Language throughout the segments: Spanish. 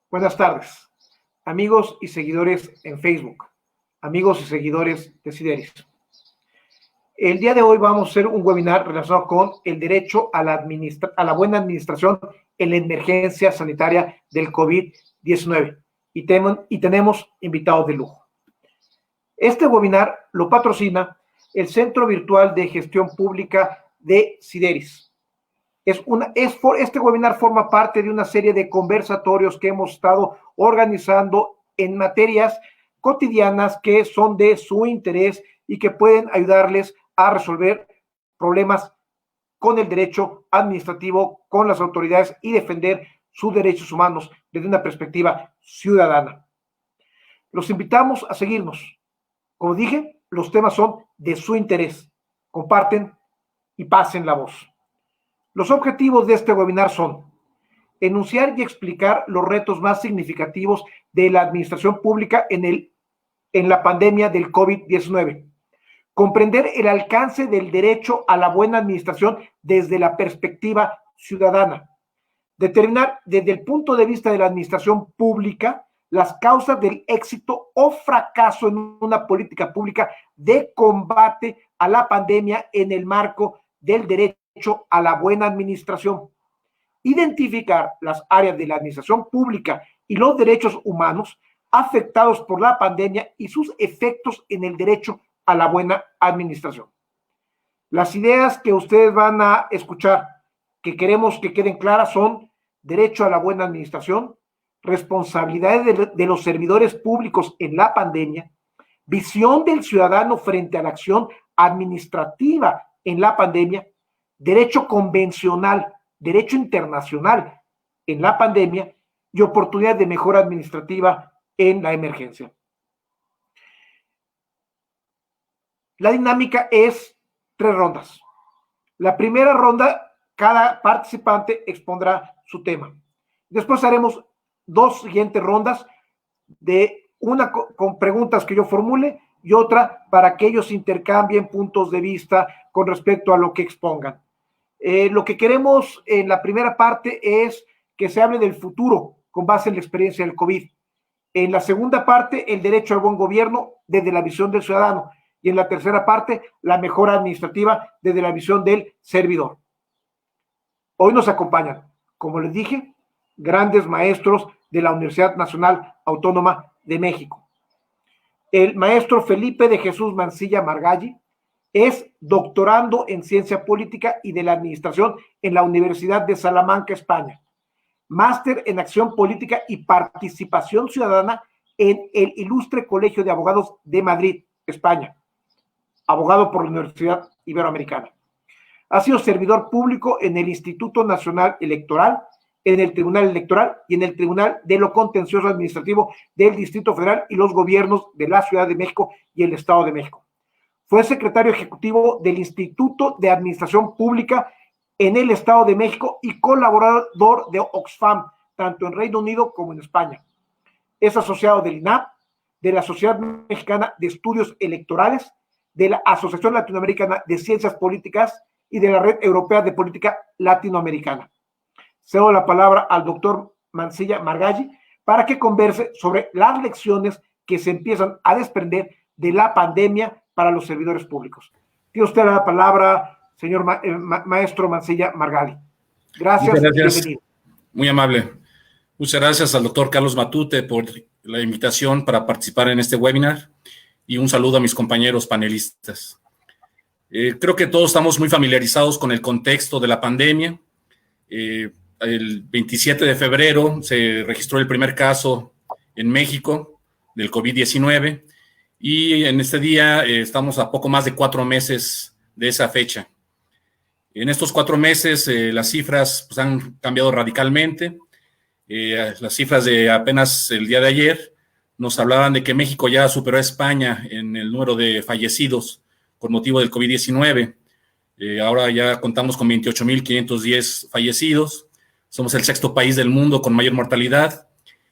Buenas tardes, amigos y seguidores en Facebook, amigos y seguidores de Sideris. El día de hoy vamos a hacer un webinar relacionado con el derecho a la buena administración en la emergencia sanitaria del COVID-19 y tenemos invitados de lujo. Este webinar lo patrocina el Centro Virtual de Gestión Pública de Sideris. Este webinar forma parte de una serie de conversatorios que hemos estado organizando en materias cotidianas que son de su interés y que pueden ayudarles a resolver problemas con el derecho administrativo, con las autoridades y defender sus derechos humanos desde una perspectiva ciudadana. Los invitamos a seguirnos. Como dije, los temas son de su interés. Comparten y pasen la voz. Los objetivos de este webinar son enunciar y explicar los retos más significativos de la administración pública en la pandemia del COVID-19, comprender el alcance del derecho a la buena administración desde la perspectiva ciudadana, determinar desde el punto de vista de la administración pública las causas del éxito o fracaso en una política pública de combate a la pandemia en el marco del derecho a la buena administración, identificar las áreas de la administración pública y los derechos humanos afectados por la pandemia y sus efectos en el derecho a la buena administración. Las ideas que ustedes van a escuchar, que queremos que queden claras, son derecho a la buena administración, responsabilidades de los servidores públicos en la pandemia, visión del ciudadano frente a la acción administrativa en la pandemia, derecho convencional, derecho internacional en la pandemia y oportunidades de mejora administrativa en la emergencia. La dinámica es 3 rondas. La primera ronda, cada participante expondrá su tema. Después haremos 2 siguientes rondas, de una con preguntas que yo formule y otra para que ellos intercambien puntos de vista con respecto a lo que expongan. Lo que queremos en la primera parte es que se hable del futuro con base en la experiencia del COVID. En la segunda parte, el derecho al buen gobierno desde la visión del ciudadano. Y en la tercera parte, la mejora administrativa desde la visión del servidor. Hoy nos acompañan, como les dije, grandes maestros de la Universidad Nacional Autónoma de México. El maestro Felipe de Jesús Mancilla Margalli es doctorando en Ciencia Política y de la Administración en la Universidad de Salamanca, España. Máster en Acción Política y Participación Ciudadana en el Ilustre Colegio de Abogados de Madrid, España. Abogado por la Universidad Iberoamericana. Ha sido servidor público en el Instituto Nacional Electoral, en el Tribunal Electoral y en el Tribunal de lo Contencioso Administrativo del Distrito Federal y los gobiernos de la Ciudad de México y el Estado de México. Fue secretario ejecutivo del Instituto de Administración Pública en el Estado de México y colaborador de Oxfam, tanto en Reino Unido como en España. Es asociado del INAP, de la Sociedad Mexicana de Estudios Electorales, de la Asociación Latinoamericana de Ciencias Políticas y de la Red Europea de Política Latinoamericana. Cedo la palabra al doctor Mancilla Margalli para que converse sobre las lecciones que se empiezan a desprender de la pandemia para los servidores públicos. Tiene usted la palabra, señor maestro Mancilla Margalli. Gracias. Bienvenido. Muy amable. Muchas gracias al doctor Carlos Matute por la invitación para participar en este webinar y un saludo a mis compañeros panelistas. Creo que todos estamos muy familiarizados con el contexto de la pandemia. El 27 de febrero se registró el primer caso en México del COVID-19 y en este día estamos a poco más de 4 meses de esa fecha. En estos 4 meses las cifras pues, han cambiado radicalmente. Las cifras de apenas el día de ayer nos hablaban de que México ya superó a España en el número de fallecidos con motivo del COVID-19. Ahora ya contamos con 28,510 fallecidos. Somos el 6º país del mundo con mayor mortalidad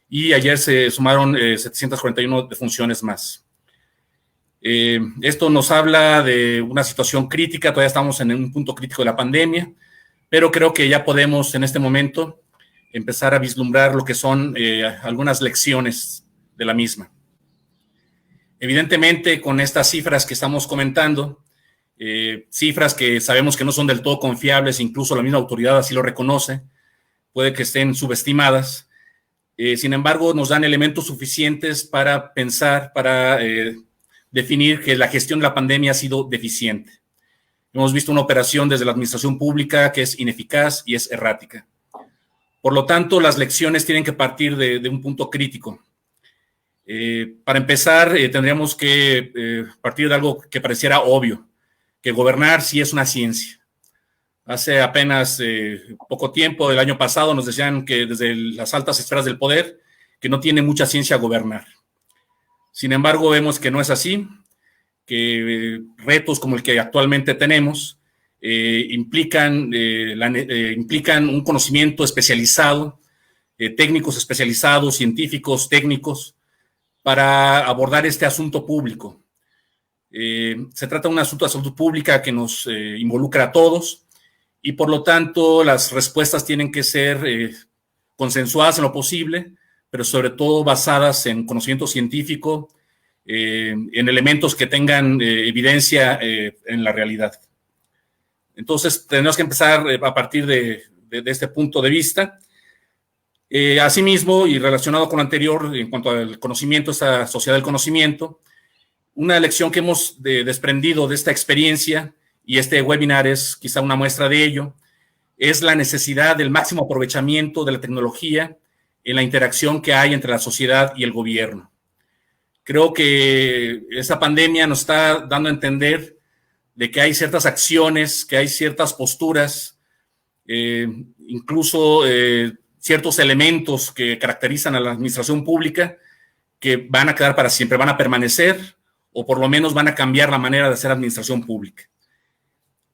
y ayer se sumaron 741 defunciones más. Esto nos habla de una situación crítica, todavía estamos en un punto crítico de la pandemia, pero creo que ya podemos en este momento empezar a vislumbrar lo que son algunas lecciones de la misma. Evidentemente, con estas cifras que estamos comentando, cifras que sabemos que no son del todo confiables, incluso la misma autoridad así lo reconoce, puede que estén subestimadas, sin embargo, nos dan elementos suficientes para pensar, para definir que la gestión de la pandemia ha sido deficiente. Hemos visto una operación desde la administración pública que es ineficaz y es errática. Por lo tanto, las lecciones tienen que partir de un punto crítico. Para empezar, tendríamos que partir de algo que pareciera obvio, que gobernar sí es una ciencia. Hace apenas poco tiempo, el año pasado, nos decían que desde las altas esferas del poder, que no tiene mucha ciencia gobernar. Sin embargo, vemos que no es así, que retos como el que actualmente tenemos implican un conocimiento especializado, técnicos especializados, científicos, técnicos, para abordar este asunto público. Se trata de un asunto de salud pública que nos involucra a todos y por lo tanto las respuestas tienen que ser consensuadas en lo posible, pero sobre todo basadas en conocimiento científico, en elementos que tengan evidencia en la realidad. Entonces, tenemos que empezar a partir de este punto de vista. Asimismo, y relacionado con lo anterior, en cuanto al conocimiento, esta sociedad del conocimiento, una lección que hemos desprendido de esta experiencia, y este webinar es quizá una muestra de ello, es la necesidad del máximo aprovechamiento de la tecnología en la interacción que hay entre la sociedad y el gobierno. Creo que esta pandemia nos está dando a entender de que hay ciertas acciones, que hay ciertas posturas, incluso ciertos elementos que caracterizan a la administración pública que van a quedar para siempre, van a permanecer o por lo menos van a cambiar la manera de hacer administración pública.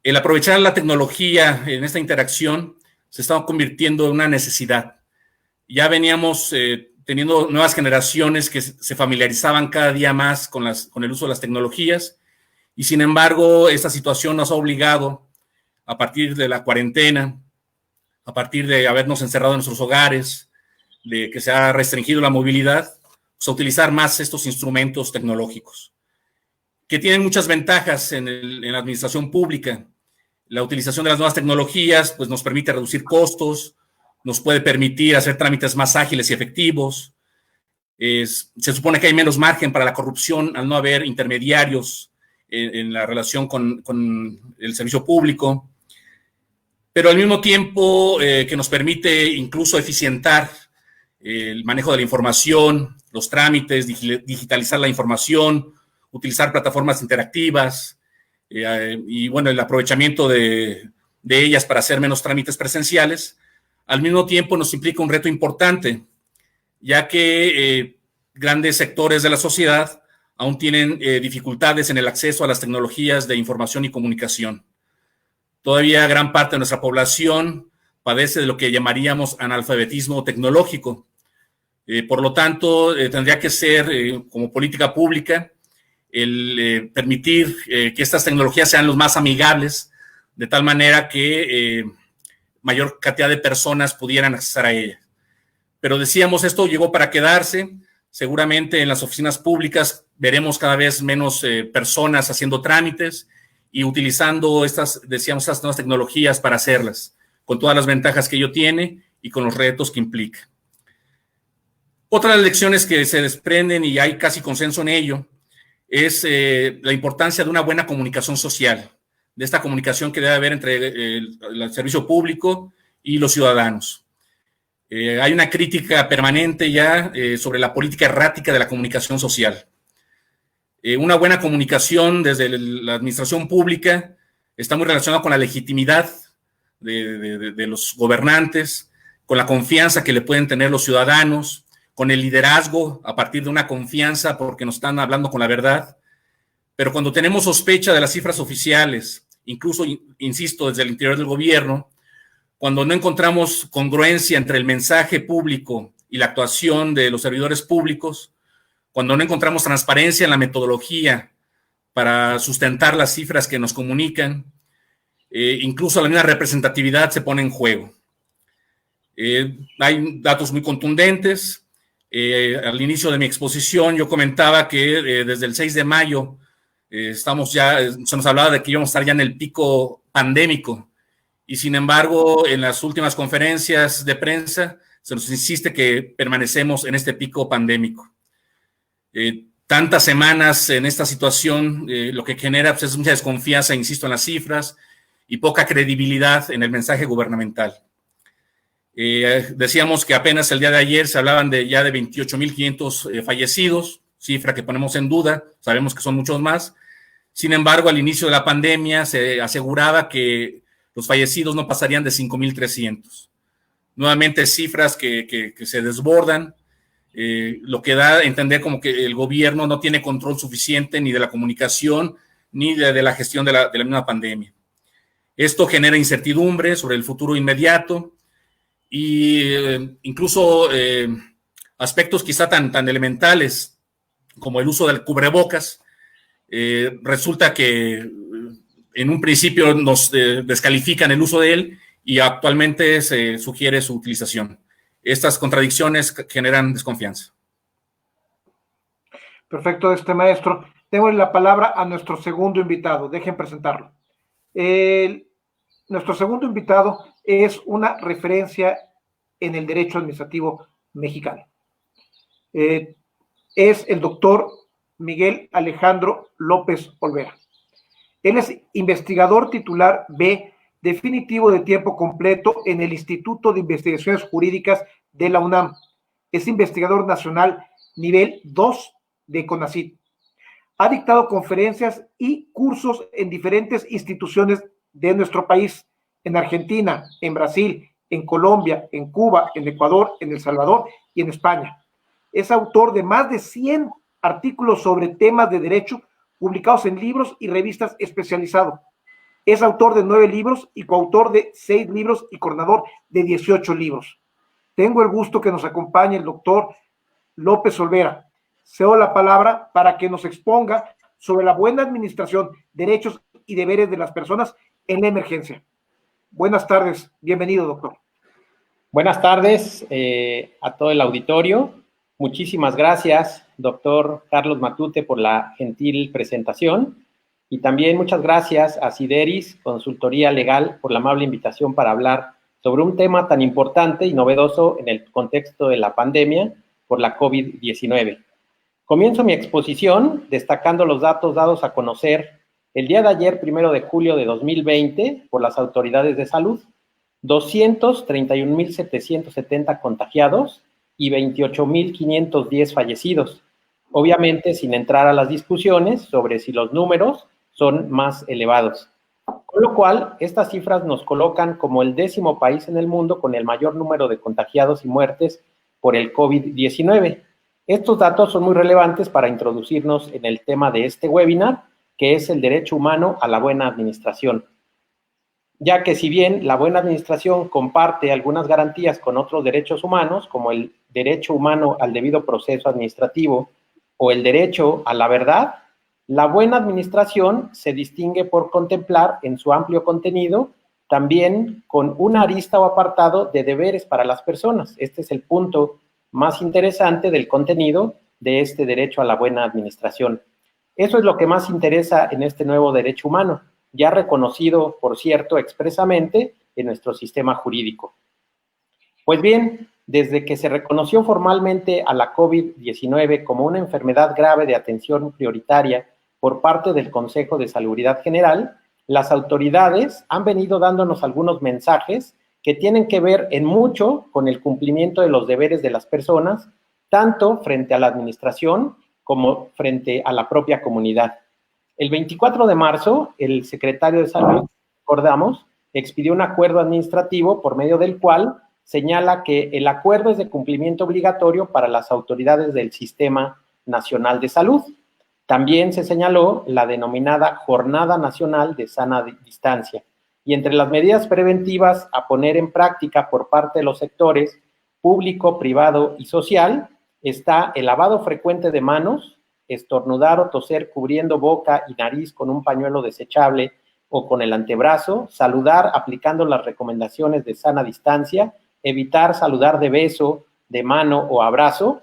El aprovechar la tecnología en esta interacción se está convirtiendo en una necesidad. Ya veníamos teniendo nuevas generaciones que se familiarizaban cada día más con el uso de las tecnologías y sin embargo esta situación nos ha obligado a partir de la cuarentena, a partir de habernos encerrado en nuestros hogares, de que se ha restringido la movilidad, pues a utilizar más estos instrumentos tecnológicos, que tienen muchas ventajas en la administración pública. La utilización de las nuevas tecnologías pues, nos permite reducir costos, nos puede permitir hacer trámites más ágiles y efectivos. Se supone que hay menos margen para la corrupción al no haber intermediarios en la relación con el servicio público, pero al mismo tiempo que nos permite incluso eficientar el manejo de la información, los trámites, digitalizar la información, utilizar plataformas interactivas y bueno, el aprovechamiento de ellas para hacer menos trámites presenciales. Al mismo tiempo nos implica un reto importante, ya que grandes sectores de la sociedad aún tienen dificultades en el acceso a las tecnologías de información y comunicación. Todavía gran parte de nuestra población padece de lo que llamaríamos analfabetismo tecnológico. Por lo tanto, tendría que ser como política pública el permitir que estas tecnologías sean los más amigables, de tal manera que mayor cantidad de personas pudieran acceder a ella. Pero decíamos, esto llegó para quedarse. Seguramente en las oficinas públicas veremos cada vez menos personas haciendo trámites y utilizando estas nuevas tecnologías para hacerlas, con todas las ventajas que ello tiene y con los retos que implica. Otras lecciones que se desprenden, y hay casi consenso en ello, es la importancia de una buena comunicación social, de esta comunicación que debe haber entre el servicio público y los ciudadanos. Hay una crítica permanente ya sobre la política errática de la comunicación social. Una buena comunicación desde la administración pública está muy relacionada con la legitimidad de los gobernantes, con la confianza que le pueden tener los ciudadanos, con el liderazgo a partir de una confianza porque nos están hablando con la verdad. Pero cuando tenemos sospecha de las cifras oficiales, incluso, insisto, desde el interior del gobierno, cuando no encontramos congruencia entre el mensaje público y la actuación de los servidores públicos, cuando no encontramos transparencia en la metodología para sustentar las cifras que nos comunican, incluso la misma representatividad se pone en juego. Hay datos muy contundentes. Al inicio de mi exposición yo comentaba que desde el 6 de mayo estamos ya, se nos hablaba de que íbamos a estar ya en el pico pandémico, y sin embargo en las últimas conferencias de prensa se nos insiste que permanecemos en este pico pandémico. Tantas semanas en esta situación lo que genera pues, es mucha desconfianza, insisto, en las cifras y poca credibilidad en el mensaje gubernamental. Decíamos que apenas el día de ayer se hablaban ya de 28,500 fallecidos, cifra que ponemos en duda, sabemos que son muchos más. Sin embargo, al inicio de la pandemia se aseguraba que los fallecidos no pasarían de 5,300. Nuevamente cifras que se desbordan, lo que da a entender como que el gobierno no tiene control suficiente ni de la comunicación ni de la gestión de la misma pandemia. Esto genera incertidumbre sobre el futuro inmediato y incluso aspectos quizá tan elementales como el uso del cubrebocas. Resulta que en un principio nos descalifican el uso de él y actualmente se sugiere su utilización. Estas contradicciones generan desconfianza. Perfecto, maestro. Tengo la palabra a nuestro segundo invitado. Dejen presentarlo. Nuestro segundo invitado es una referencia en el derecho administrativo mexicano. Es el doctor Miguel Alejandro López Olvera. Él es investigador titular B definitivo de tiempo completo en el Instituto de Investigaciones Jurídicas de la UNAM. Es investigador nacional nivel 2 de CONACYT. Ha dictado conferencias y cursos en diferentes instituciones de nuestro país, en Argentina, en Brasil, en Colombia, en Cuba, en Ecuador, en El Salvador y en España. Es autor de más de 100 artículos sobre temas de derecho publicados en libros y revistas especializados. Es autor de 9 libros y coautor de 6 libros y coordinador de 18 libros. Tengo el gusto que nos acompañe el doctor López Olvera. Cedo la palabra para que nos exponga sobre la buena administración, derechos y deberes de las personas en la emergencia. Buenas tardes, bienvenido, doctor. Buenas tardes a todo el auditorio. Muchísimas gracias, doctor Carlos Matute, por la gentil presentación. Y también muchas gracias a Sideris, Consultoría Legal, por la amable invitación para hablar sobre un tema tan importante y novedoso en el contexto de la pandemia por la COVID-19. Comienzo mi exposición destacando los datos dados a conocer el día de ayer, 1 de julio de 2020, por las autoridades de salud: 231,770 contagiados y 28,510 fallecidos. Obviamente, sin entrar a las discusiones sobre si los números son más elevados. Con lo cual, estas cifras nos colocan como el 10º país en el mundo con el mayor número de contagiados y muertes por el COVID-19. Estos datos son muy relevantes para introducirnos en el tema de este webinar, que es el derecho humano a la buena administración. Ya que si bien la buena administración comparte algunas garantías con otros derechos humanos, como el derecho humano al debido proceso administrativo o el derecho a la verdad, la buena administración se distingue por contemplar en su amplio contenido también con una arista o apartado de deberes para las personas. Este es el punto más interesante del contenido de este derecho a la buena administración. Eso es lo que más interesa en este nuevo derecho humano, ya reconocido, por cierto, expresamente en nuestro sistema jurídico. Pues bien, desde que se reconoció formalmente a la COVID-19 como una enfermedad grave de atención prioritaria por parte del Consejo de Salubridad General, las autoridades han venido dándonos algunos mensajes que tienen que ver en mucho con el cumplimiento de los deberes de las personas, tanto frente a la administración como frente a la propia comunidad. El 24 de marzo, el secretario de Salud, recordamos, expidió un acuerdo administrativo por medio del cual señala que el acuerdo es de cumplimiento obligatorio para las autoridades del Sistema Nacional de Salud. También se señaló la denominada Jornada Nacional de Sana Distancia. Y entre las medidas preventivas a poner en práctica por parte de los sectores público, privado y social está el lavado frecuente de manos, estornudar o toser cubriendo boca y nariz con un pañuelo desechable o con el antebrazo, saludar aplicando las recomendaciones de sana distancia evitar saludar de beso, de mano o abrazo.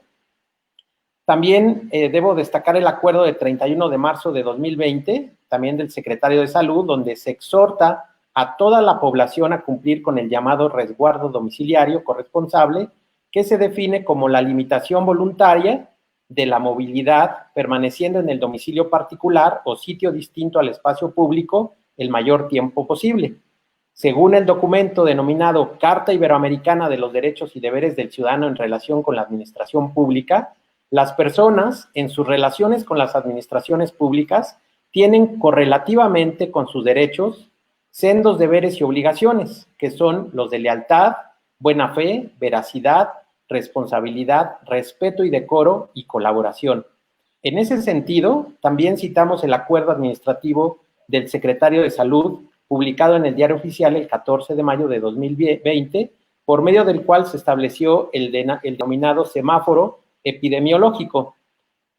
También debo destacar el acuerdo de 31 de marzo de 2020, también del secretario de Salud, donde se exhorta a toda la población a cumplir con el llamado resguardo domiciliario corresponsable, que se define como la limitación voluntaria de la movilidad permaneciendo en el domicilio particular o sitio distinto al espacio público el mayor tiempo posible. Según el documento denominado Carta Iberoamericana de los Derechos y Deberes del Ciudadano en relación con la administración pública, las personas en sus relaciones con las administraciones públicas tienen correlativamente con sus derechos sendos deberes y obligaciones, que son los de lealtad, buena fe, veracidad, responsabilidad, respeto y decoro y colaboración. En ese sentido, también citamos el acuerdo administrativo del secretario de Salud, publicado en el Diario Oficial el 14 de mayo de 2020, por medio del cual se estableció el denominado semáforo epidemiológico.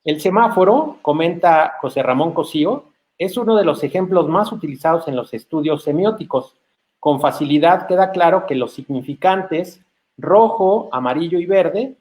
El semáforo, comenta José Ramón Cosío, es uno de los ejemplos más utilizados en los estudios semióticos. Con facilidad queda claro que los significantes rojo, amarillo y verde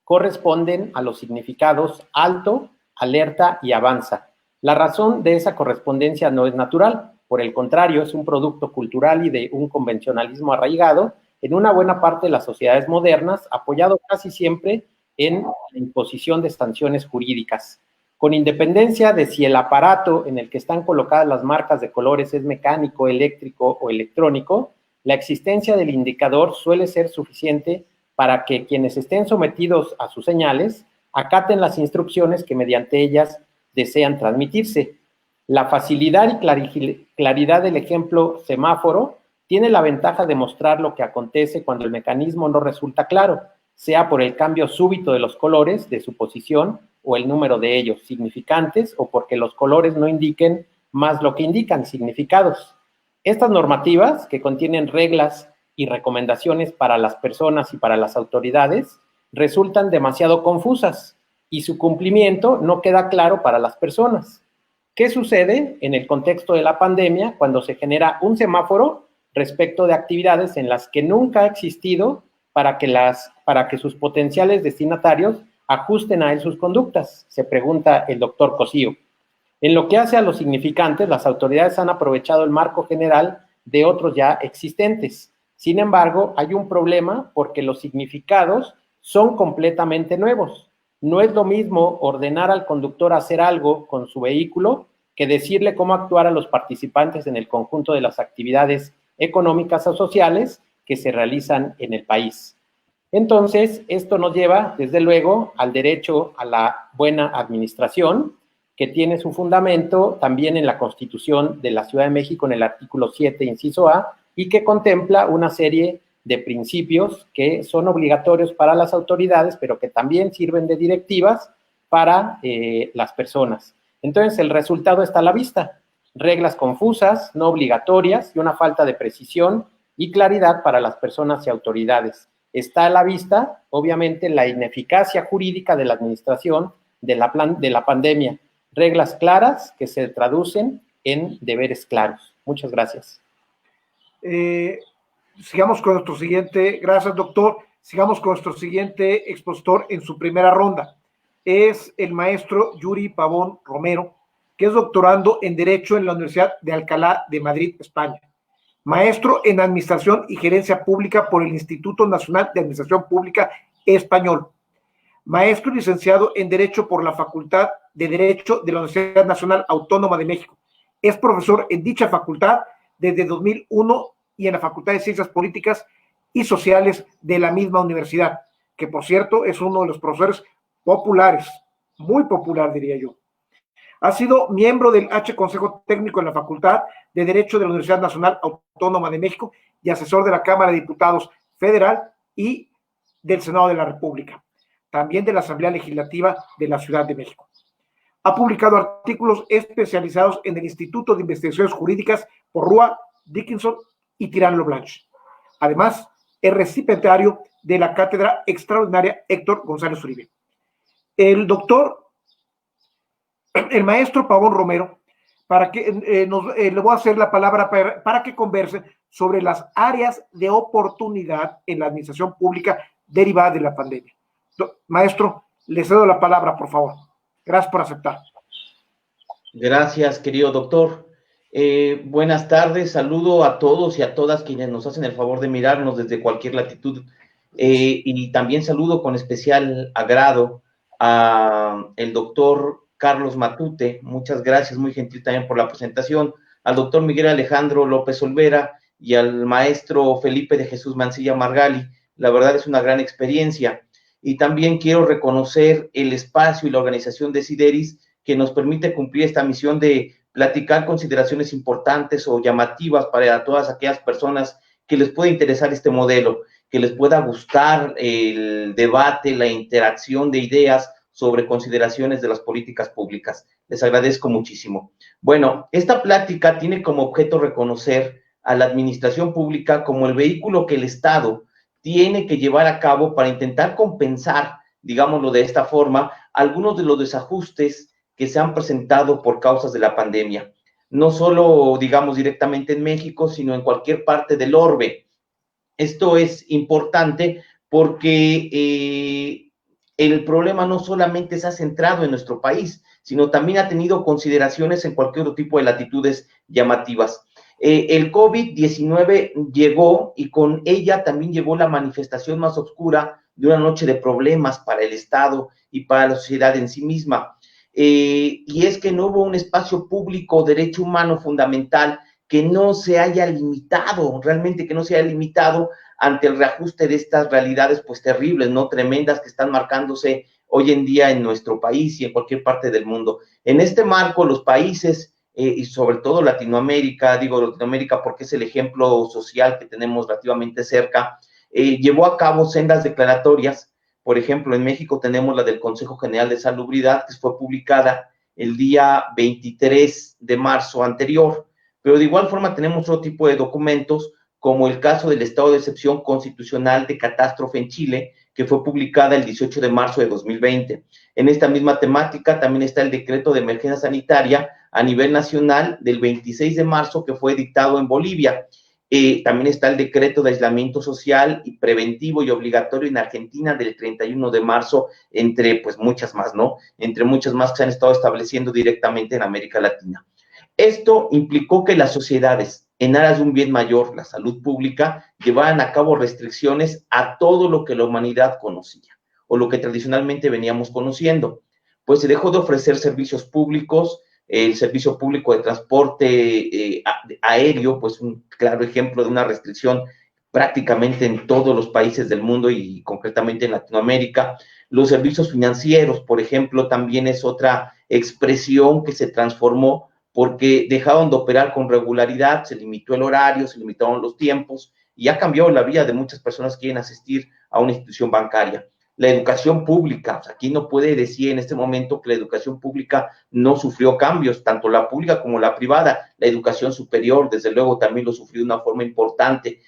corresponden a los significados alto, alerta y avanza. La razón de esa correspondencia no es natural, por el contrario, es un producto cultural y de un convencionalismo arraigado en una buena parte de las sociedades modernas, apoyado casi siempre en la imposición de sanciones jurídicas. Con independencia de si el aparato en el que están colocadas las marcas de colores es mecánico, eléctrico o electrónico, la existencia del indicador suele ser suficiente para que quienes estén sometidos a sus señales acaten las instrucciones que mediante ellas desean transmitirse. La facilidad y claridad del ejemplo semáforo tiene la ventaja de mostrar lo que acontece cuando el mecanismo no resulta claro, sea por el cambio súbito de los colores, de su posición, o el número de ellos, significantes, o porque los colores no indiquen más lo que indican, significados. Estas normativas, que contienen reglas y recomendaciones para las personas y para las autoridades, resultan demasiado confusas y su cumplimiento no queda claro para las personas. ¿Qué sucede en el contexto de la pandemia cuando se genera un semáforo respecto de actividades en las que nunca ha existido para que sus potenciales destinatarios ajusten a él sus conductas? Se pregunta el doctor Cosío. En lo que hace a los significantes, las autoridades han aprovechado el marco general de otros ya existentes. Sin embargo, hay un problema porque los significados son completamente nuevos. No es lo mismo ordenar al conductor hacer algo con su vehículo que decirle cómo actuar a los participantes en el conjunto de las actividades económicas o sociales que se realizan en el país. Entonces, esto nos lleva, desde luego, al derecho a la buena administración, que tiene su fundamento también en la Constitución de la Ciudad de México, en el artículo 7, inciso A, y que contempla una serie de principios que son obligatorios para las autoridades, pero que también sirven de directivas para las personas. Entonces, el resultado está a la vista. Reglas confusas, no obligatorias y una falta de precisión y claridad para las personas y autoridades. Está a la vista, obviamente, la ineficacia jurídica de la administración de la pandemia. Reglas claras que se traducen en deberes claros. Muchas gracias. Sigamos con nuestro siguiente, gracias doctor, sigamos con nuestro siguiente expositor en su primera ronda. Es el maestro Yuri Pavón Romero, que es doctorando en Derecho en la Universidad de Alcalá de Madrid, España. Maestro en Administración y Gerencia Pública por el Instituto Nacional de Administración Pública Español. Maestro y licenciado en Derecho por la Facultad de Derecho de la Universidad Nacional Autónoma de México. Es profesor en dicha facultad desde 2001 y en la Facultad de Ciencias Políticas y Sociales de la misma universidad, que por cierto es uno de los profesores populares, muy popular diría yo. Ha sido miembro del Consejo Técnico en la Facultad de Derecho de la Universidad Nacional Autónoma de México y asesor de la Cámara de Diputados Federal y del Senado de la República, también de la Asamblea Legislativa de la Ciudad de México. Ha publicado artículos especializados en el Instituto de Investigaciones Jurídicas Porrúa, Dickinson y Tirán Loblanche. Además, es recipientario de la Cátedra Extraordinaria Héctor González Uribe. El maestro Pavón Romero, le voy a hacer la palabra para que conversen sobre las áreas de oportunidad en la administración pública derivadas de la pandemia. Maestro, le cedo la palabra, por favor. Gracias por aceptar. Gracias, querido doctor. Buenas tardes, saludo a todos y a todas quienes nos hacen el favor de mirarnos desde cualquier latitud. Y también saludo con especial agrado a el doctor Carlos Matute. Muchas gracias, muy gentil también por la presentación. Al doctor Miguel Alejandro López Olvera y al maestro Felipe de Jesús Mancilla Margali. La verdad es una gran experiencia. Y también quiero reconocer el espacio y la organización de Sideris que nos permite cumplir esta misión de platicar consideraciones importantes o llamativas para todas aquellas personas que les pueda interesar este modelo, que les pueda gustar el debate, la interacción de ideas sobre consideraciones de las políticas públicas. Les agradezco muchísimo. Bueno, esta plática tiene como objeto reconocer a la administración pública como el vehículo que el Estado tiene que llevar a cabo para intentar compensar, digámoslo de esta forma, algunos de los desajustes que se han presentado por causas de la pandemia. No solo, digamos, directamente en México, sino en cualquier parte del orbe. Esto es importante porque el problema no solamente se ha centrado en nuestro país, sino también ha tenido consideraciones en cualquier otro tipo de latitudes llamativas. El COVID-19 llegó y con ella también llegó la manifestación más oscura de una noche de problemas para el Estado y para la sociedad en sí misma. Y es que no hubo un espacio público, derecho humano fundamental, que no se haya limitado, realmente que no se haya limitado ante el reajuste de estas realidades pues terribles, ¿no? Tremendas que están marcándose hoy en día en nuestro país y en cualquier parte del mundo. En este marco, los países, y sobre todo Latinoamérica, digo Latinoamérica porque es el ejemplo social que tenemos relativamente cerca, llevó a cabo sendas declaratorias. Por ejemplo, en México tenemos la del Consejo General de Salubridad, que fue publicada el día 23 de marzo anterior, pero de igual forma tenemos otro tipo de documentos, como el caso del estado de excepción constitucional de catástrofe en Chile, que fue publicada el 18 de marzo de 2020. En esta misma temática también está el decreto de emergencia sanitaria a nivel nacional del 26 de marzo, que fue dictado en Bolivia. También está el decreto de aislamiento social y preventivo y obligatorio en Argentina del 31 de marzo, entre pues muchas más, ¿no? Entre muchas más que se han estado estableciendo directamente en América Latina. Esto implicó que las sociedades, en aras de un bien mayor, la salud pública, llevaran a cabo restricciones a todo lo que la humanidad conocía, o lo que tradicionalmente veníamos conociendo. Pues se dejó de ofrecer servicios públicos, el servicio público de transporte aéreo, pues un claro ejemplo de una restricción prácticamente en todos los países del mundo y concretamente en Latinoamérica. Los servicios financieros, por ejemplo, también es otra expresión que se transformó porque dejaron de operar con regularidad, se limitó el horario, se limitaron los tiempos y ha cambiado la vida de muchas personas que quieren asistir a una institución bancaria. La educación pública, o sea, aquí no puede decir en este momento que la educación pública no sufrió cambios, tanto la pública como la privada. La educación superior, desde luego, también lo sufrió de una forma importante,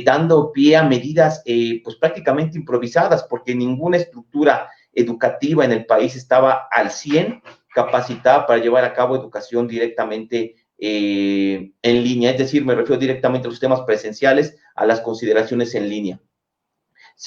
dando pie a medidas pues prácticamente improvisadas, porque ninguna estructura educativa en el país estaba al 100 capacitada para llevar a cabo educación directamente en línea, es decir, me refiero directamente a los temas presenciales, a las consideraciones en línea.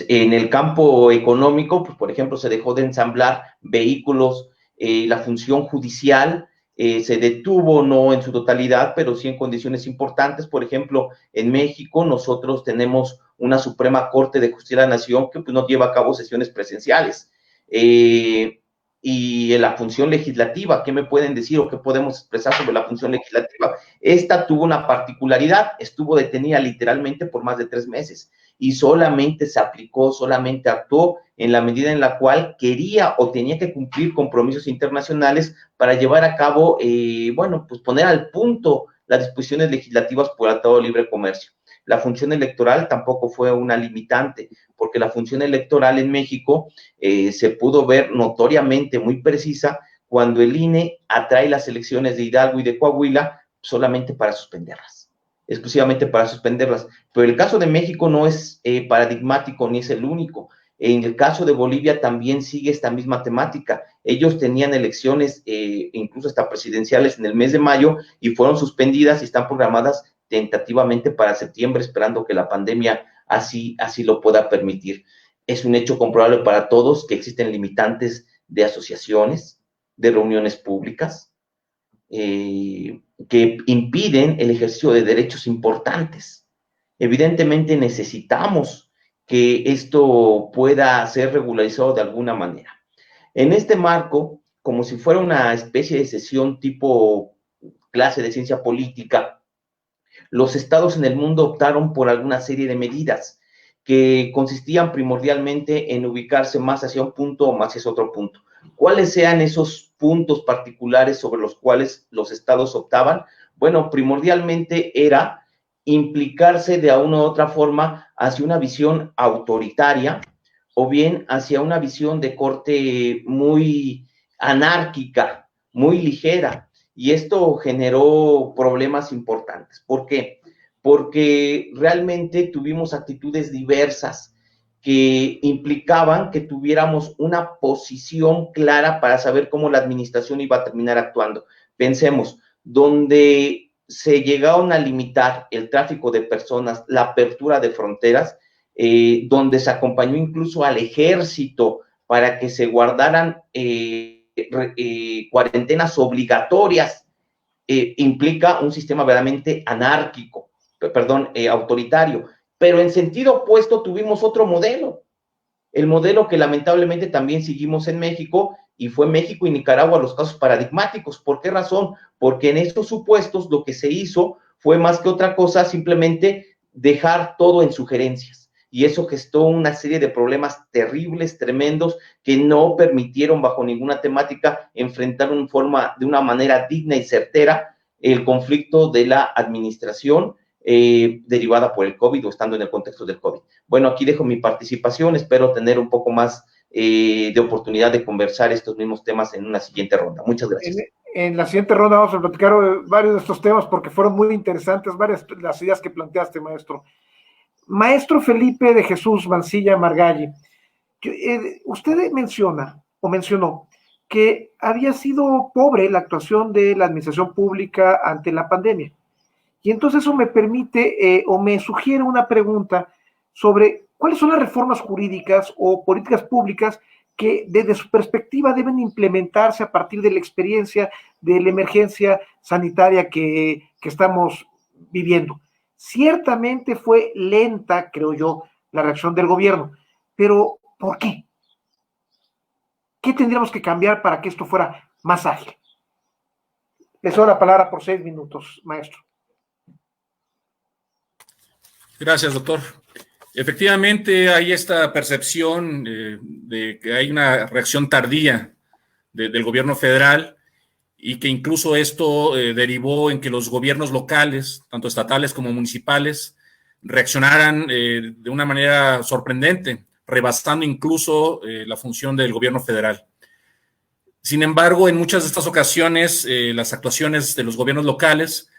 En el campo económico, pues, por ejemplo, se dejó de ensamblar vehículos, la función judicial se detuvo, no en su totalidad, pero sí en condiciones importantes. Por ejemplo, en México nosotros tenemos una Suprema Corte de Justicia de la Nación que pues, no lleva a cabo sesiones presenciales. Y en la función legislativa, ¿qué me pueden decir o qué podemos expresar sobre la función legislativa? Esta tuvo una particularidad, estuvo detenida literalmente por más de 3 meses y solamente se aplicó, solamente actuó en la medida en la cual quería o tenía que cumplir compromisos internacionales para llevar a cabo, bueno, pues poner al punto las disposiciones legislativas por el Tratado de Libre Comercio. La función electoral tampoco fue una limitante, porque la función electoral en México se pudo ver notoriamente muy precisa cuando el INE atrae las elecciones de Hidalgo y de Coahuila solamente para suspenderlas, exclusivamente para suspenderlas. Pero el caso de México no es paradigmático ni es el único. En el caso de Bolivia también sigue esta misma temática. Ellos tenían elecciones, incluso hasta presidenciales, en el mes de mayo y fueron suspendidas y están programadas tentativamente para septiembre, esperando que la pandemia así lo pueda permitir. Es un hecho comprobable para todos que existen limitantes de asociaciones, de reuniones públicas, que impiden el ejercicio de derechos importantes. Evidentemente necesitamos que esto pueda ser regularizado de alguna manera. En este marco, como si fuera una especie de sesión tipo clase de ciencia política, los estados en el mundo optaron por alguna serie de medidas que consistían primordialmente en ubicarse más hacia un punto o más hacia otro punto. ¿Cuáles sean esos puntos particulares sobre los cuales los estados optaban? Bueno, primordialmente era implicarse de una u otra forma hacia una visión autoritaria o bien hacia una visión de corte muy anárquica, muy ligera. Y esto generó problemas importantes. ¿Por qué? Porque realmente tuvimos actitudes diversas que implicaban que tuviéramos una posición clara para saber cómo la administración iba a terminar actuando. Pensemos, donde se llegaron a limitar el tráfico de personas, la apertura de fronteras, donde se acompañó incluso al ejército para que se guardaran cuarentenas obligatorias, implica un sistema verdaderamente anárquico, autoritario. Pero en sentido opuesto tuvimos otro modelo, el modelo que lamentablemente también seguimos en México, y fue México y Nicaragua los casos paradigmáticos. ¿Por qué razón? Porque en estos supuestos lo que se hizo fue más que otra cosa simplemente dejar todo en sugerencias, y eso gestó una serie de problemas terribles, tremendos, que no permitieron bajo ninguna temática enfrentar de una manera digna y certera el conflicto de la administración derivada por el COVID o estando en el contexto del COVID. Bueno, aquí dejo mi participación, espero tener un poco más de oportunidad de conversar estos mismos temas en una siguiente ronda. Muchas gracias. En la siguiente ronda vamos a platicar varios de estos temas porque fueron muy interesantes, varias las ideas que planteaste, maestro. Maestro Felipe de Jesús Mancilla Margalli, usted mencionó que había sido pobre la actuación de la administración pública ante la pandemia. Y entonces eso me permite o me sugiere una pregunta sobre cuáles son las reformas jurídicas o políticas públicas que desde su perspectiva deben implementarse a partir de la experiencia de la emergencia sanitaria que estamos viviendo. Ciertamente fue lenta, creo yo, la reacción del gobierno, pero ¿por qué? ¿Qué tendríamos que cambiar para que esto fuera más ágil? Les doy la palabra por 6 minutos, maestro. Gracias, doctor. Efectivamente, hay esta percepción de que hay una reacción tardía del gobierno federal y que incluso esto derivó en que los gobiernos locales, tanto estatales como municipales, reaccionaran de una manera sorprendente, rebasando incluso la función del gobierno federal. Sin embargo, en muchas de estas ocasiones, las actuaciones de los gobiernos locales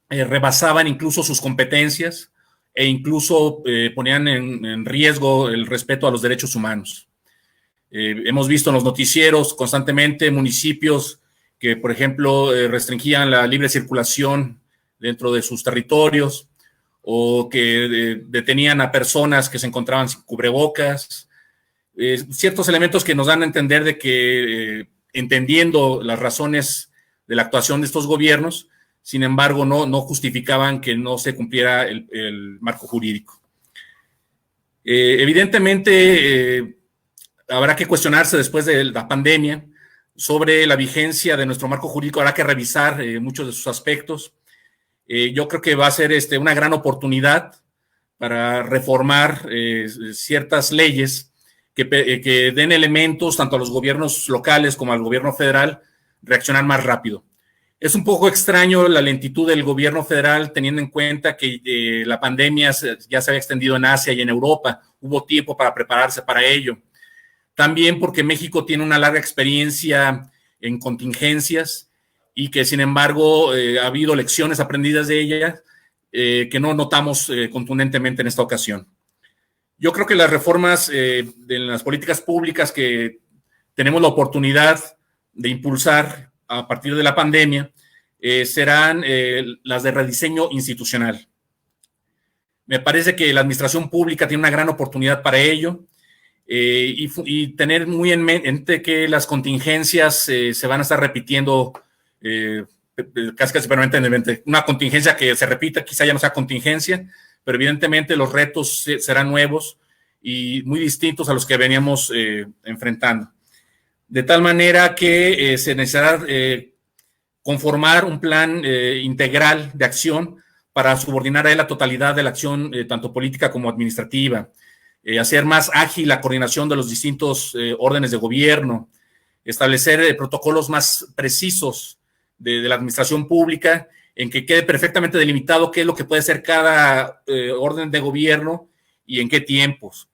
rebasaban incluso sus competencias e incluso ponían en riesgo el respeto a los derechos humanos. Hemos visto en los noticieros constantemente municipios que, por ejemplo, restringían la libre circulación dentro de sus territorios o que detenían a personas que se encontraban sin cubrebocas. Ciertos elementos que nos dan a entender de que, entendiendo las razones de la actuación de estos gobiernos, sin embargo, no justificaban que no se cumpliera el marco jurídico. Evidentemente, habrá que cuestionarse después de la pandemia sobre la vigencia de nuestro marco jurídico. Habrá que revisar muchos de sus aspectos. Yo creo que va a ser una gran oportunidad para reformar ciertas leyes que den elementos tanto a los gobiernos locales como al gobierno federal reaccionar más rápido. Es un poco extraño la lentitud del gobierno federal teniendo en cuenta que la pandemia ya se había extendido en Asia y en Europa. Hubo tiempo para prepararse para ello. También porque México tiene una larga experiencia en contingencias y que, sin embargo, ha habido lecciones aprendidas de ellas que no notamos contundentemente en esta ocasión. Yo creo que las reformas de las políticas públicas que tenemos la oportunidad de impulsar a partir de la pandemia serán las de rediseño institucional. Me parece que la administración pública tiene una gran oportunidad para ello y tener muy en mente que las contingencias se van a estar repitiendo casi permanentemente. Una contingencia que se repita quizá ya no sea contingencia, pero evidentemente los retos serán nuevos y muy distintos a los que veníamos enfrentando. De tal manera que se necesitará conformar un plan integral de acción para subordinar a él la totalidad de la acción, tanto política como administrativa, hacer más ágil la coordinación de los distintos órdenes de gobierno, establecer protocolos más precisos de la administración pública, en que quede perfectamente delimitado qué es lo que puede ser cada orden de gobierno y en qué tiempos.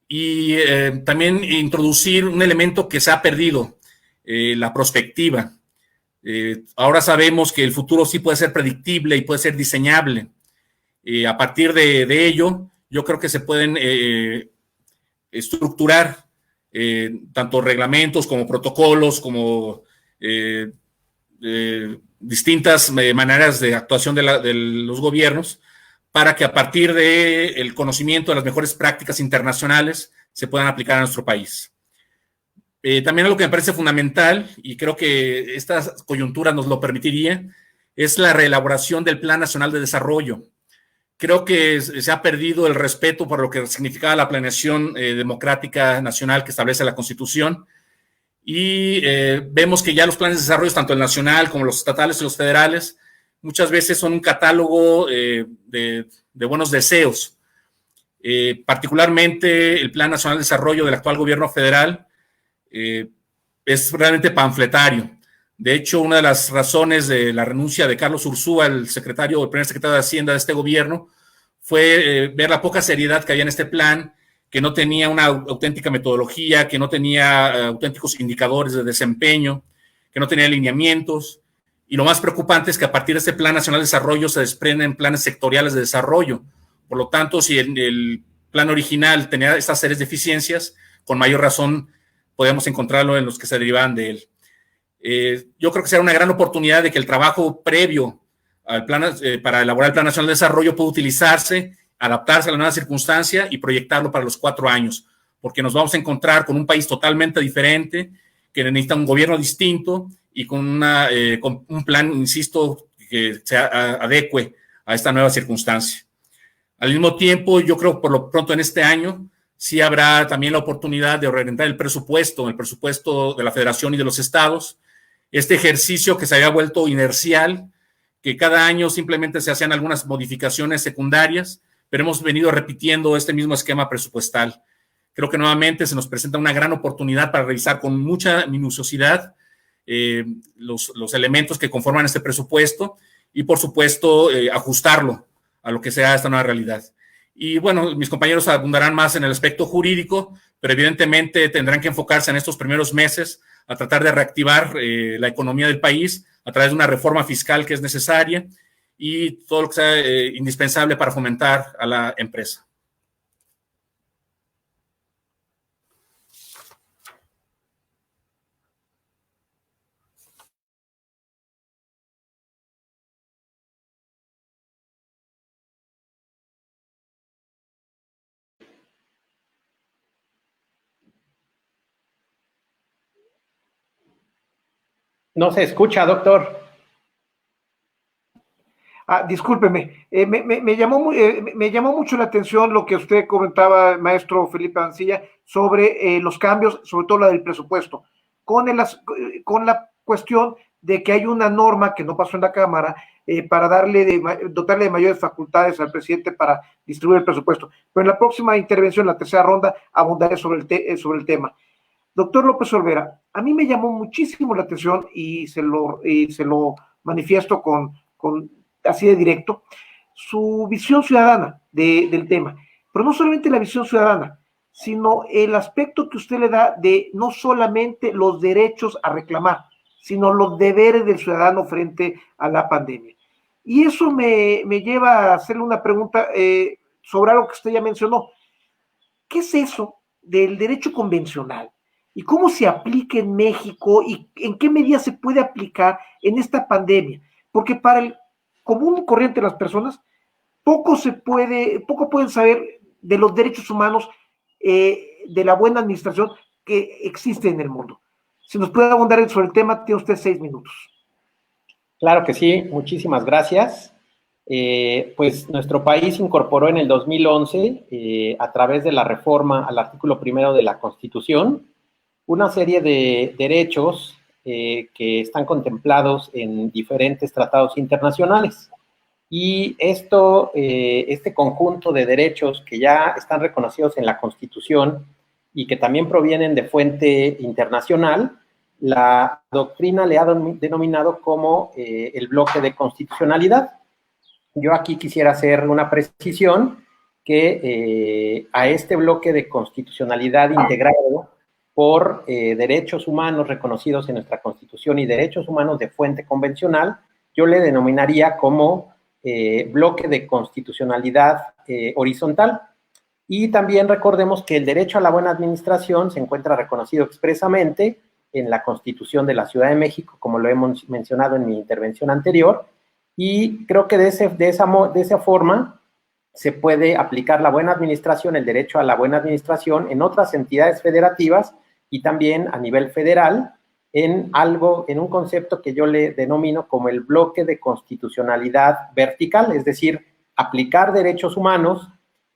Y también introducir un elemento que se ha perdido, la prospectiva. Ahora sabemos que el futuro sí puede ser predictible y puede ser diseñable. A partir de ello, yo creo que se pueden estructurar tanto reglamentos como protocolos, como distintas maneras de actuación de los gobiernos, para que a partir del conocimiento de las mejores prácticas internacionales se puedan aplicar a nuestro país. También algo que me parece fundamental, y creo que esta coyuntura nos lo permitiría, es la reelaboración del Plan Nacional de Desarrollo. Creo que se ha perdido el respeto por lo que significaba la planeación democrática nacional que establece la Constitución, y vemos que ya los planes de desarrollo, tanto el nacional como los estatales y los federales, muchas veces son un catálogo de buenos deseos. Particularmente el Plan Nacional de Desarrollo del actual gobierno federal es realmente panfletario. De hecho, una de las razones de la renuncia de Carlos Ursúa, el primer secretario de Hacienda de este gobierno, fue ver la poca seriedad que había en este plan, que no tenía una auténtica metodología, que no tenía auténticos indicadores de desempeño, que no tenía lineamientos. Y lo más preocupante es que a partir de este Plan Nacional de Desarrollo se desprenden planes sectoriales de desarrollo. Por lo tanto, si el plan original tenía estas serias deficiencias, con mayor razón podemos encontrarlo en los que se derivaban de él. Yo creo que será una gran oportunidad de que el trabajo previo al plan, para elaborar el Plan Nacional de Desarrollo pueda utilizarse, adaptarse a la nueva circunstancia y proyectarlo para los 4 años, porque nos vamos a encontrar con un país totalmente diferente, que necesita un gobierno distinto y con un plan, insisto, que se adecue a esta nueva circunstancia. Al mismo tiempo, yo creo que por lo pronto en este año sí habrá también la oportunidad de reorientar el presupuesto de la Federación y de los estados, este ejercicio que se había vuelto inercial, que cada año simplemente se hacían algunas modificaciones secundarias, pero hemos venido repitiendo este mismo esquema presupuestal. Creo que nuevamente se nos presenta una gran oportunidad para revisar con mucha minuciosidad los elementos que conforman este presupuesto y, por supuesto, ajustarlo a lo que sea esta nueva realidad. Y bueno, mis compañeros abundarán más en el aspecto jurídico, pero evidentemente tendrán que enfocarse en estos primeros meses a tratar de reactivar la economía del país a través de una reforma fiscal que es necesaria y todo lo que sea indispensable para fomentar a la empresa. No se escucha, doctor. Discúlpeme, me llamó mucho la atención lo que usted comentaba, maestro Felipe Ancilla, sobre los cambios, sobre todo la del presupuesto, con la cuestión de que hay una norma que no pasó en la Cámara para dotarle de mayores facultades al presidente para distribuir el presupuesto. Pero en la próxima intervención, la tercera ronda, abundaré sobre el tema. Doctor López Olvera, a mí me llamó muchísimo la atención y se lo manifiesto con así de directo, su visión ciudadana del tema. Pero no solamente la visión ciudadana, sino el aspecto que usted le da de no solamente los derechos a reclamar, sino los deberes del ciudadano frente a la pandemia. Y eso me lleva a hacerle una pregunta sobre algo que usted ya mencionó. ¿Qué es eso del derecho convencional? ¿Y cómo se aplica en México? ¿Y en qué medida se puede aplicar en esta pandemia? porque para el común corriente de las personas, poco pueden saber de los derechos humanos, de la buena administración que existe en el mundo. Si nos puede abundar sobre el tema, tiene usted 6 minutos. Claro que sí, muchísimas gracias. Pues nuestro país incorporó en el 2011, a través de la reforma al artículo 1 de la Constitución, una serie de derechos que están contemplados en diferentes tratados internacionales. Y este conjunto de derechos que ya están reconocidos en la Constitución y que también provienen de fuente internacional, la doctrina le ha denominado como el bloque de constitucionalidad. Yo aquí quisiera hacer una precisión que a este bloque de constitucionalidad integrado por derechos humanos reconocidos en nuestra Constitución y derechos humanos de fuente convencional, yo le denominaría como bloque de constitucionalidad horizontal. Y también recordemos que el derecho a la buena administración se encuentra reconocido expresamente en la Constitución de la Ciudad de México, como lo hemos mencionado en mi intervención anterior, y creo que de esa forma se puede aplicar la buena administración, el derecho a la buena administración en otras entidades federativas y también a nivel federal, en un concepto que yo le denomino como el bloque de constitucionalidad vertical, es decir, aplicar derechos humanos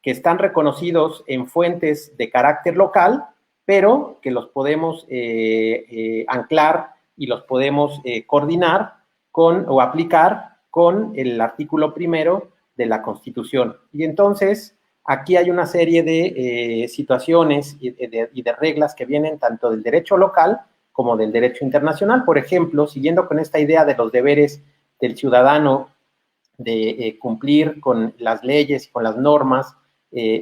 que están reconocidos en fuentes de carácter local, pero que los podemos anclar y los podemos coordinar o aplicar con el artículo 1 de la Constitución. Y entonces, aquí hay una serie de situaciones y de reglas que vienen tanto del derecho local como del derecho internacional. Por ejemplo, siguiendo con esta idea de los deberes del ciudadano de cumplir con las leyes y con las normas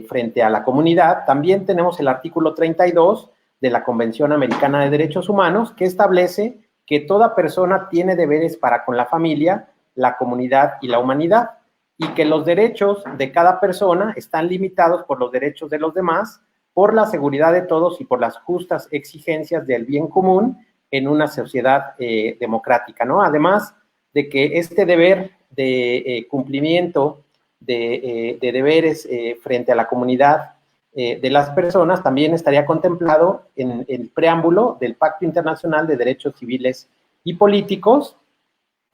frente a la comunidad, también tenemos el artículo 32 de la Convención Americana de Derechos Humanos, que establece que toda persona tiene deberes para con la familia, la comunidad y la humanidad, y que los derechos de cada persona están limitados por los derechos de los demás, por la seguridad de todos y por las justas exigencias del bien común en una sociedad democrática, ¿no? Además de que este deber de cumplimiento de deberes frente a la comunidad de las personas también estaría contemplado en el preámbulo del Pacto Internacional de Derechos Civiles y Políticos,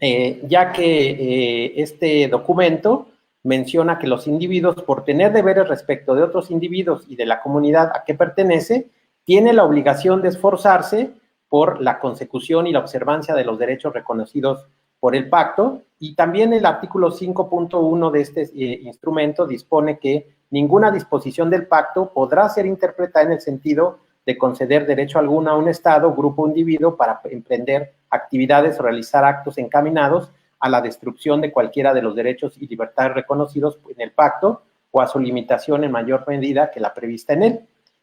ya que este documento menciona que los individuos, por tener deberes respecto de otros individuos y de la comunidad a que pertenece, tiene la obligación de esforzarse por la consecución y la observancia de los derechos reconocidos por el pacto. Y también el artículo 5.1 de este instrumento dispone que ninguna disposición del pacto podrá ser interpretada en el sentido de conceder derecho alguno a un Estado, grupo o individuo para emprender actividades o realizar actos encaminados a la destrucción de cualquiera de los derechos y libertades reconocidos en el pacto o a su limitación en mayor medida que la prevista en él.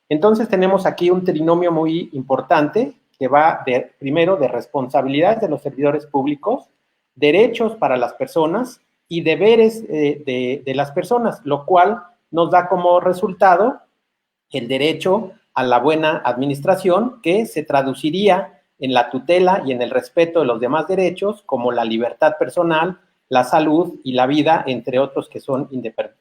Entonces tenemos aquí un trinomio muy importante que va primero de responsabilidades de los servidores públicos, derechos para las personas y deberes de las personas, lo cual nos da como resultado el derecho a la buena administración, que se traduciría en la tutela y en el respeto de los demás derechos, como la libertad personal, la salud y la vida, entre otros que son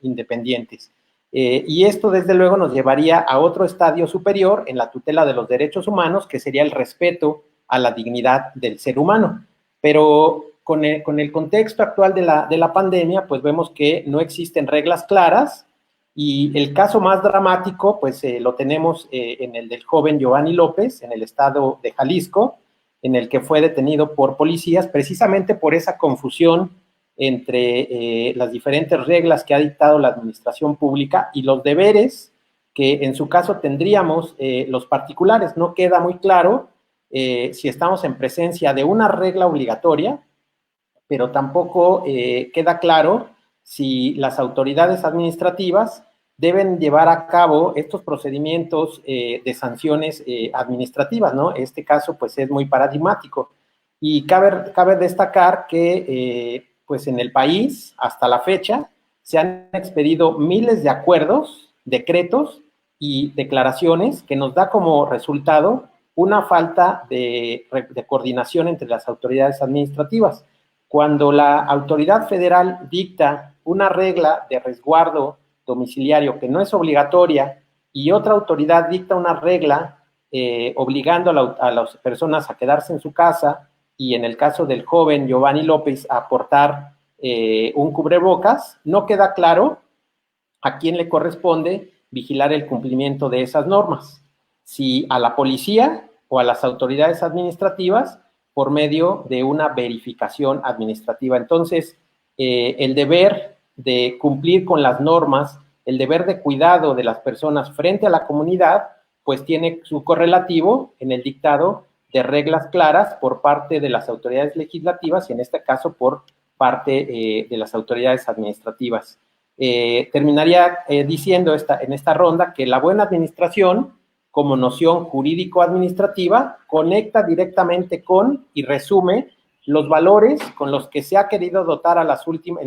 independientes. Y esto, desde luego, nos llevaría a otro estadio superior en la tutela de los derechos humanos, que sería el respeto a la dignidad del ser humano. Pero con el contexto actual de la pandemia, pues vemos que no existen reglas claras, y el caso más dramático, pues lo tenemos en el del joven Giovanni López, en el estado de Jalisco, en el que fue detenido por policías, precisamente por esa confusión entre las diferentes reglas que ha dictado la administración pública y los deberes que en su caso tendríamos los particulares. No queda muy claro si estamos en presencia de una regla obligatoria, pero tampoco queda claro si las autoridades administrativas deben llevar a cabo estos procedimientos de sanciones administrativas, ¿no? Este caso, pues, es muy paradigmático. Y cabe destacar que, pues, en el país, hasta la fecha, se han expedido miles de acuerdos, decretos y declaraciones que nos da como resultado una falta de coordinación entre las autoridades administrativas. Cuando la autoridad federal dicta una regla de resguardo domiciliario que no es obligatoria y otra autoridad dicta una regla obligando a las personas a quedarse en su casa y en el caso del joven Giovanni López a portar un cubrebocas, no queda claro a quién le corresponde vigilar el cumplimiento de esas normas, si a la policía o a las autoridades administrativas por medio de una verificación administrativa. Entonces, el deber de cumplir con las normas, el deber de cuidado de las personas frente a la comunidad, pues tiene su correlativo en el dictado de reglas claras por parte de las autoridades legislativas y en este caso por parte de las autoridades administrativas. Terminaría diciendo en esta ronda que la buena administración como noción jurídico-administrativa conecta directamente con y resume los valores con los que se ha querido dotar en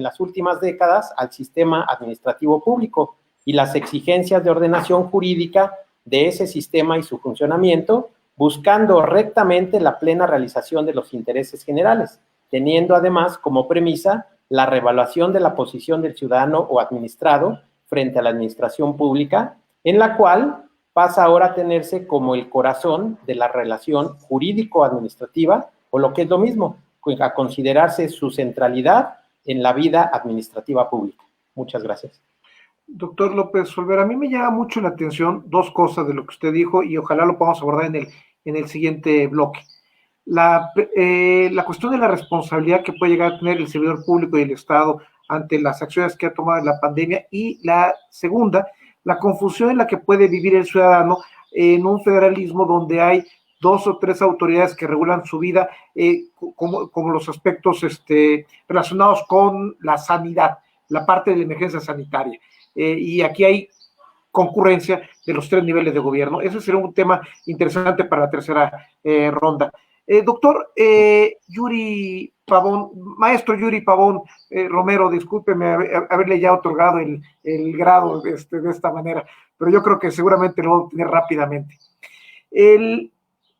las últimas décadas al sistema administrativo público y las exigencias de ordenación jurídica de ese sistema y su funcionamiento, buscando rectamente la plena realización de los intereses generales, teniendo además como premisa la revaluación de la posición del ciudadano o administrado frente a la administración pública, en la cual pasa ahora a tenerse como el corazón de la relación jurídico-administrativa, o lo que es lo mismo, a considerarse su centralidad en la vida administrativa pública. Muchas gracias. Doctor López Olvera, a mí me llama mucho la atención dos cosas de lo que usted dijo y ojalá lo podamos abordar en el siguiente bloque. La cuestión de la responsabilidad que puede llegar a tener el servidor público y el Estado ante las acciones que ha tomado en la pandemia y la segunda, la confusión en la que puede vivir el ciudadano en un federalismo donde hay 2 o 3 autoridades que regulan su vida, como los aspectos relacionados con la sanidad, la parte de la emergencia sanitaria. Y aquí hay concurrencia de los 3 niveles de gobierno. Ese será un tema interesante para la tercera ronda. Doctor Yuri Pavón, maestro Yuri Pavón Romero, discúlpeme haberle ya otorgado el grado de esta manera, pero yo creo que seguramente lo voy a obtener rápidamente.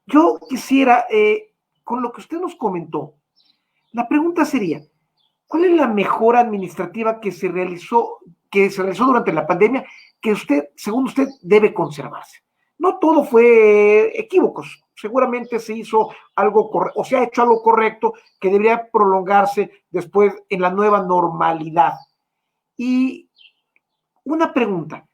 Yo quisiera, con lo que usted nos comentó, la pregunta sería, ¿cuál es la mejora administrativa que se realizó durante la pandemia que usted, según usted, debe conservarse? No todo fue equívocos, seguramente se hizo algo correcto, o se ha hecho algo correcto que debería prolongarse después en la nueva normalidad. Y una pregunta,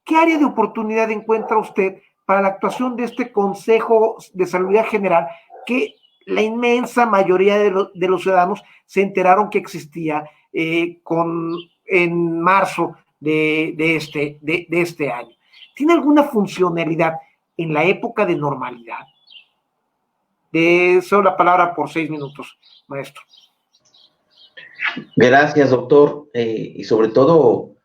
¿qué área de oportunidad encuentra usted para la actuación de este Consejo de Salubridad General que la inmensa mayoría de los ciudadanos se enteraron que existía en marzo de este año? ¿Tiene alguna funcionalidad en la época de normalidad? Deseo la palabra por 6 minutos, maestro. Gracias, doctor. Y sobre todo,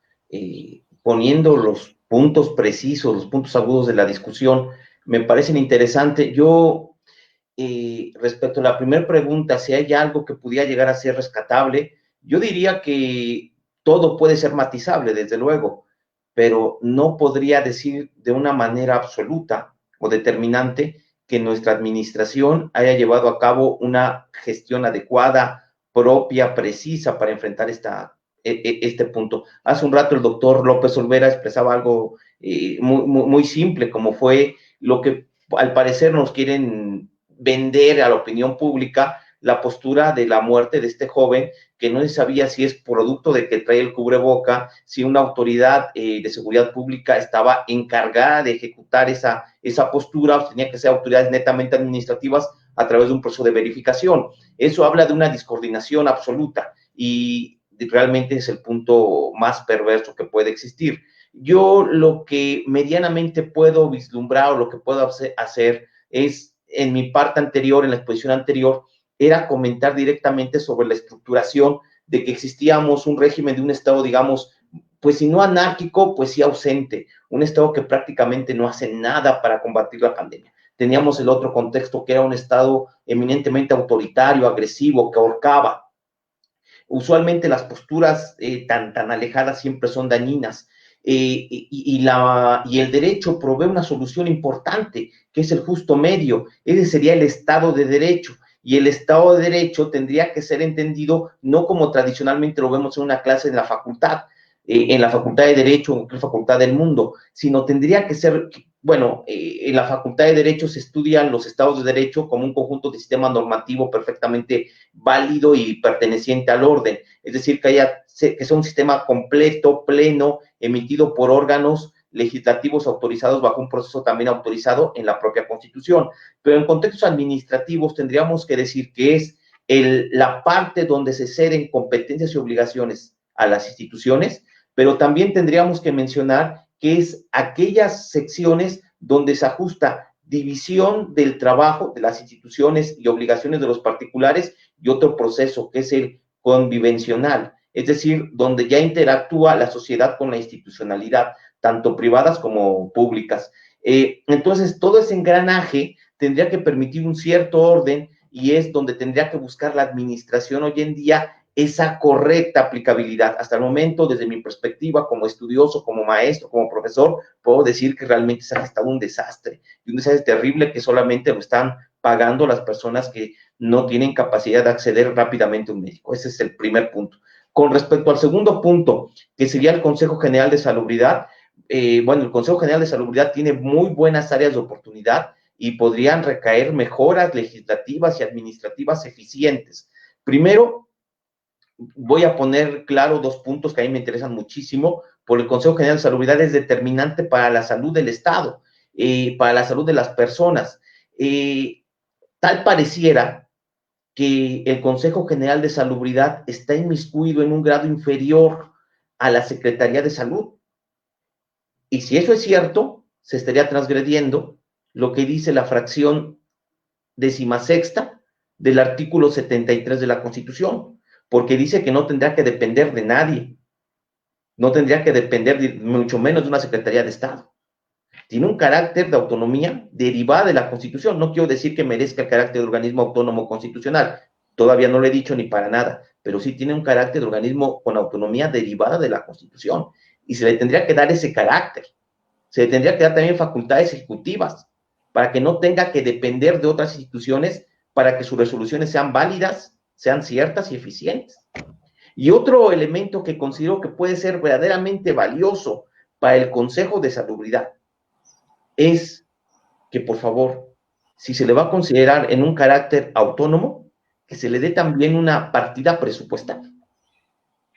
poniendo los puntos precisos, los puntos agudos de la discusión, me parecen interesantes. Yo, respecto a la primera pregunta, si hay algo que pudiera llegar a ser rescatable, yo diría que todo puede ser matizable, desde luego, pero no podría decir de una manera absoluta o determinante que nuestra administración haya llevado a cabo una gestión adecuada, propia, precisa para enfrentar este punto. Hace un rato el doctor López Olvera expresaba algo muy simple, como fue lo que al parecer nos quieren vender a la opinión pública, la postura de la muerte de este joven, que no se sabía si es producto de que trae el cubreboca, si una autoridad de seguridad pública estaba encargada de ejecutar esa postura, o tenía que ser autoridades netamente administrativas a través de un proceso de verificación. Eso habla de una discoordinación absoluta y realmente es el punto más perverso que puede existir. Yo lo que medianamente puedo vislumbrar o lo que puedo hacer es, en mi parte anterior, en la exposición anterior, era comentar directamente sobre la estructuración de que existíamos un régimen de un Estado, digamos, pues si no anárquico, pues sí ausente, un Estado que prácticamente no hace nada para combatir la pandemia. Teníamos el otro contexto que era un Estado eminentemente autoritario, agresivo, que ahorcaba. Usualmente las posturas tan alejadas siempre son dañinas. Y el derecho provee una solución importante, que es el justo medio. Ese sería el Estado de Derecho. y el Estado de Derecho tendría que ser entendido no como tradicionalmente lo vemos en una clase en la facultad de Derecho, en cualquier facultad del mundo, sino tendría que ser, bueno, en la Facultad de Derecho se estudian los estados de derecho como un conjunto de sistema normativo perfectamente válido y perteneciente al orden, es decir, que sea un sistema completo, pleno, emitido por órganos legislativos autorizados bajo un proceso también autorizado en la propia Constitución. Pero en contextos administrativos tendríamos que decir que es la parte donde se ceden competencias y obligaciones a las instituciones, pero también tendríamos que mencionar que es aquellas secciones donde se ajusta división del trabajo de las instituciones y obligaciones de los particulares y otro proceso que es el convivencional, es decir, donde ya interactúa la sociedad con la institucionalidad, tanto privadas como públicas. Entonces, todo ese engranaje tendría que permitir un cierto orden y es donde tendría que buscar la administración hoy en día esa correcta aplicabilidad. Hasta el momento, desde mi perspectiva como estudioso, como maestro, como profesor, puedo decir que realmente se ha gestado un desastre, y un desastre terrible que solamente lo están pagando las personas que no tienen capacidad de acceder rápidamente a un médico. Ese es el primer punto. Con respecto al segundo punto, que sería el Consejo General de Salubridad, bueno, el Consejo General de Salubridad tiene muy buenas áreas de oportunidad y podrían recaer mejoras legislativas y administrativas eficientes. Primero, voy a poner claro dos puntos que a mí me interesan muchísimo. Por el Consejo General de Salubridad es determinante para la salud del Estado, para la salud de las personas. Tal pareciera que el Consejo General de Salubridad está inmiscuido en un grado inferior a la Secretaría de Salud. Y si eso es cierto, se estaría transgrediendo lo que dice la fracción 16ª del artículo 73 de la Constitución, porque dice que no tendrá que depender de nadie, no tendría que depender mucho menos de una Secretaría de Estado. Tiene un carácter de autonomía derivada de la Constitución. No quiero decir que merezca el carácter de organismo autónomo constitucional, todavía no lo he dicho ni para nada, pero sí tiene un carácter de organismo con autonomía derivada de la Constitución, y se le tendría que dar ese carácter. Se le tendría que dar también facultades ejecutivas, para que no tenga que depender de otras instituciones para que sus resoluciones sean válidas, sean ciertas y eficientes. Y otro elemento que considero que puede ser verdaderamente valioso para el Consejo de Salubridad es que, por favor, si se le va a considerar en un carácter autónomo, que se le dé también una partida presupuestaria.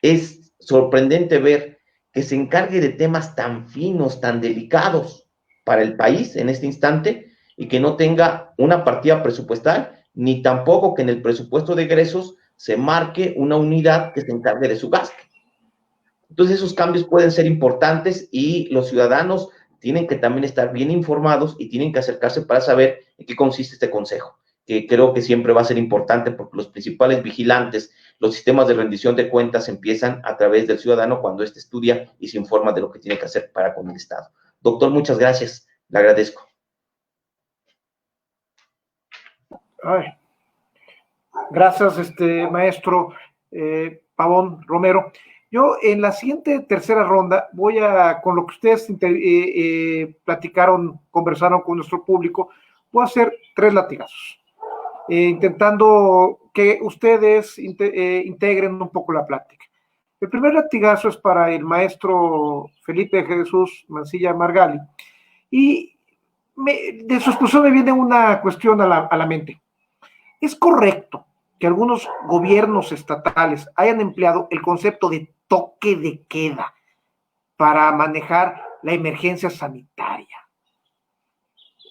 Es sorprendente ver que se encargue de temas tan finos, tan delicados para el país en este instante y que no tenga una partida presupuestal, ni tampoco que en el presupuesto de egresos se marque una unidad que se encargue de su gasto. Entonces esos cambios pueden ser importantes y los ciudadanos tienen que también estar bien informados y tienen que acercarse para saber en qué consiste este consejo, que creo que siempre va a ser importante porque los principales vigilantes, los sistemas de rendición de cuentas empiezan a través del ciudadano cuando éste estudia y se informa de lo que tiene que hacer para con el Estado. Doctor, muchas gracias, le agradezco. Ay. Gracias, maestro Pavón Romero. Yo en la siguiente tercera ronda voy a, con lo que ustedes platicaron, conversaron con nuestro público, voy a hacer 3 latigazos, intentando que ustedes integren un poco la plática. El primer latigazo es para el maestro Felipe Jesús Mancilla Margali, y de su exposición me viene una cuestión a la mente. ¿Es correcto que algunos gobiernos estatales hayan empleado el concepto de toque de queda para manejar la emergencia sanitaria?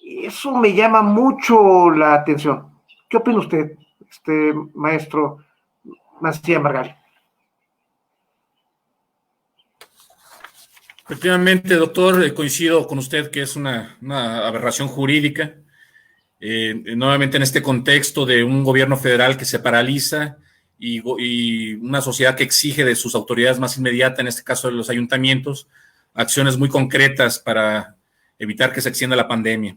Eso me llama mucho la atención. ¿Qué opina usted, maestro Mancilla Margali? Efectivamente, doctor, coincido con usted que es una aberración jurídica. Nuevamente en este contexto de un gobierno federal que se paraliza y una sociedad que exige de sus autoridades más inmediatas, en este caso de los ayuntamientos, acciones muy concretas para evitar que se extienda la pandemia.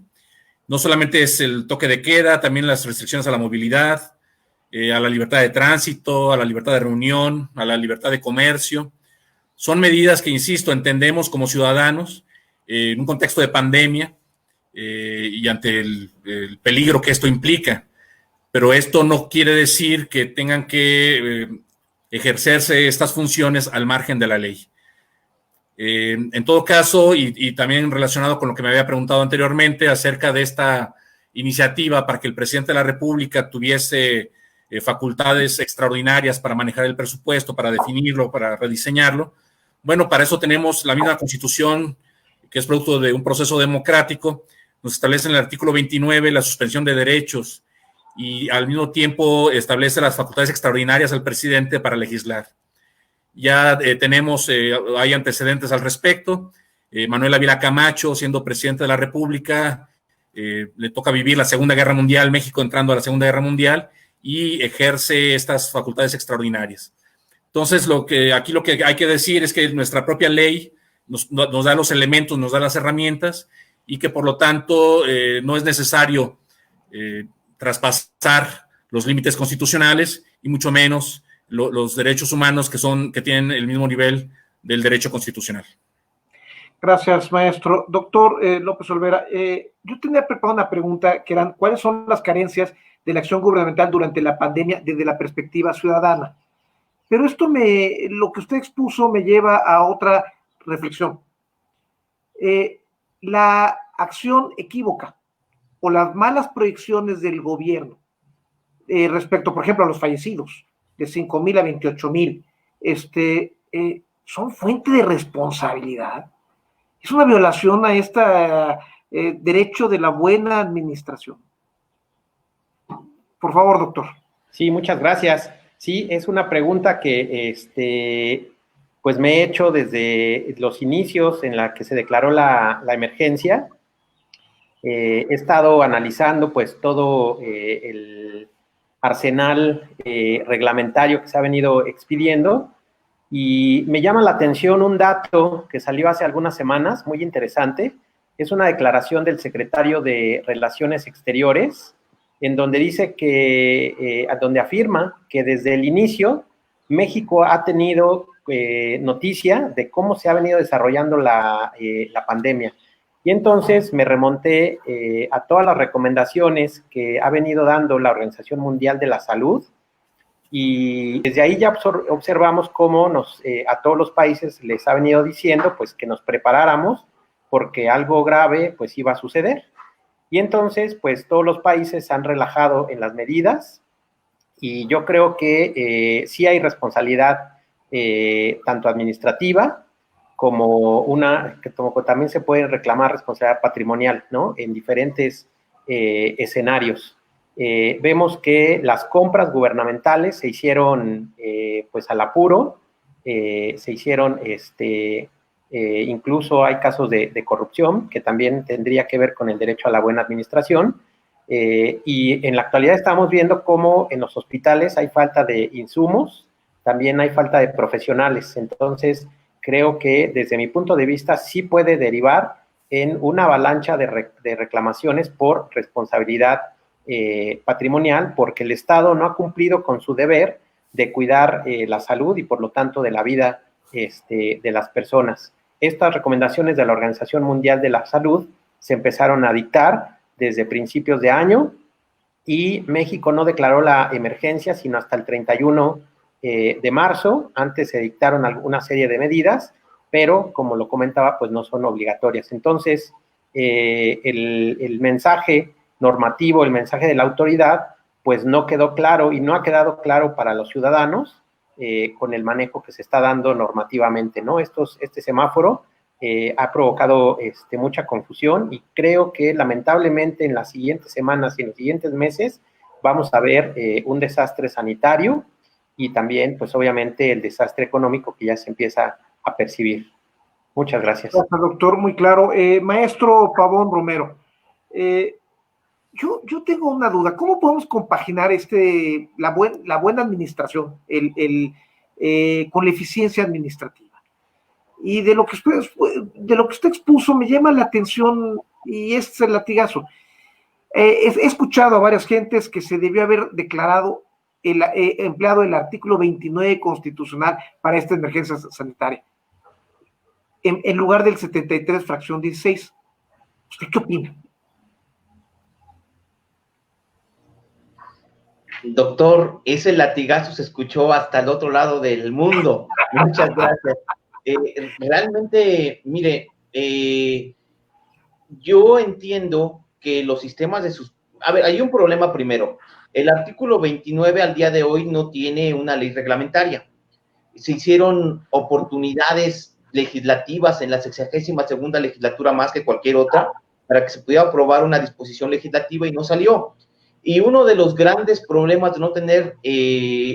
No solamente es el toque de queda, también las restricciones a la movilidad, a la libertad de tránsito, a la libertad de reunión, a la libertad de comercio. Son medidas que, insisto, entendemos como ciudadanos en un contexto de pandemia, y ante el peligro que esto implica. pero esto no quiere decir que tengan que ejercerse estas funciones al margen de la ley. En todo caso, y también relacionado con lo que me había preguntado anteriormente acerca de esta iniciativa para que el presidente de la República tuviese facultades extraordinarias para manejar el presupuesto, para definirlo, para rediseñarlo. Bueno, para eso tenemos la misma Constitución, que es producto de un proceso democrático. Nos establece en el artículo 29 la suspensión de derechos y al mismo tiempo establece las facultades extraordinarias al presidente para legislar. Ya hay antecedentes al respecto. Manuel Ávila Camacho, siendo presidente de la República, le toca vivir la Segunda Guerra Mundial, México entrando a la Segunda Guerra Mundial, y ejerce estas facultades extraordinarias. Entonces, lo que hay que decir es que nuestra propia ley nos da los elementos, nos da las herramientas, y que por lo tanto no es necesario traspasar los límites constitucionales y mucho menos los derechos humanos que tienen el mismo nivel del derecho constitucional. Gracias, maestro. Doctor López Olvera, yo tenía preparada una pregunta que eran, ¿cuáles son las carencias de la acción gubernamental durante la pandemia desde la perspectiva ciudadana? Pero lo que usted expuso me lleva a otra reflexión. La acción equívoca o las malas proyecciones del gobierno respecto, por ejemplo, a los fallecidos, de 5,000 a 28,000, son fuente de responsabilidad. Es una violación a este derecho de la buena administración. Por favor, doctor. Sí, muchas gracias. Sí, es una pregunta que pues me he hecho desde los inicios en la que se declaró la emergencia. He estado analizando pues todo el arsenal reglamentario que se ha venido expidiendo y me llama la atención un dato que salió hace algunas semanas, muy interesante. Es una declaración del secretario de Relaciones Exteriores, en donde dice donde afirma que desde el inicio México ha tenido noticia de cómo se ha venido desarrollando la pandemia. Y entonces me remonté a todas las recomendaciones que ha venido dando la Organización Mundial de la Salud, y desde ahí ya observamos cómo a todos los países les ha venido diciendo pues que nos preparáramos porque algo grave pues iba a suceder. Y entonces pues todos los países se han relajado en las medidas y yo creo que sí hay responsabilidad tanto administrativa como también se puede reclamar responsabilidad patrimonial, ¿no? En diferentes escenarios. Vemos que las compras gubernamentales se hicieron pues al apuro, se hicieron incluso hay casos de corrupción que también tendría que ver con el derecho a la buena administración, y en la actualidad estamos viendo cómo en los hospitales hay falta de insumos, también hay falta de profesionales. Entonces creo que desde mi punto de vista sí puede derivar en una avalancha de reclamaciones por responsabilidad patrimonial, porque el Estado no ha cumplido con su deber de cuidar la salud y por lo tanto de la vida de las personas. Estas recomendaciones de la Organización Mundial de la Salud se empezaron a dictar desde principios de año y México no declaró la emergencia sino hasta el 31 de marzo. Antes se dictaron una serie de medidas, pero como lo comentaba, pues no son obligatorias. Entonces, el mensaje normativo, el mensaje de la autoridad, pues no quedó claro y no ha quedado claro para los ciudadanos con el manejo que se está dando normativamente, ¿no? Este semáforo ha provocado mucha confusión y creo que lamentablemente en las siguientes semanas y en los siguientes meses vamos a ver un desastre sanitario y también, pues obviamente, el desastre económico que ya se empieza a percibir. Muchas gracias. Gracias, doctor, muy claro. Maestro Pavón Romero, yo tengo una duda. ¿Cómo podemos compaginar la buena administración con la eficiencia administrativa? Y de lo que usted expuso me llama la atención y es el latigazo. He escuchado a varias gentes que se debió haber declarado empleado el artículo 29 constitucional para esta emergencia sanitaria, en lugar del 73, fracción 16. ¿Usted qué opina? Doctor, ese latigazo se escuchó hasta el otro lado del mundo. Muchas gracias. Realmente, mire, yo entiendo que los sistemas de sus... A ver, hay un problema primero. El artículo 29 al día de hoy no tiene una ley reglamentaria. Se hicieron oportunidades legislativas en la 62ª legislatura más que cualquier otra para que se pudiera aprobar una disposición legislativa y no salió. Y uno de los grandes problemas de no tener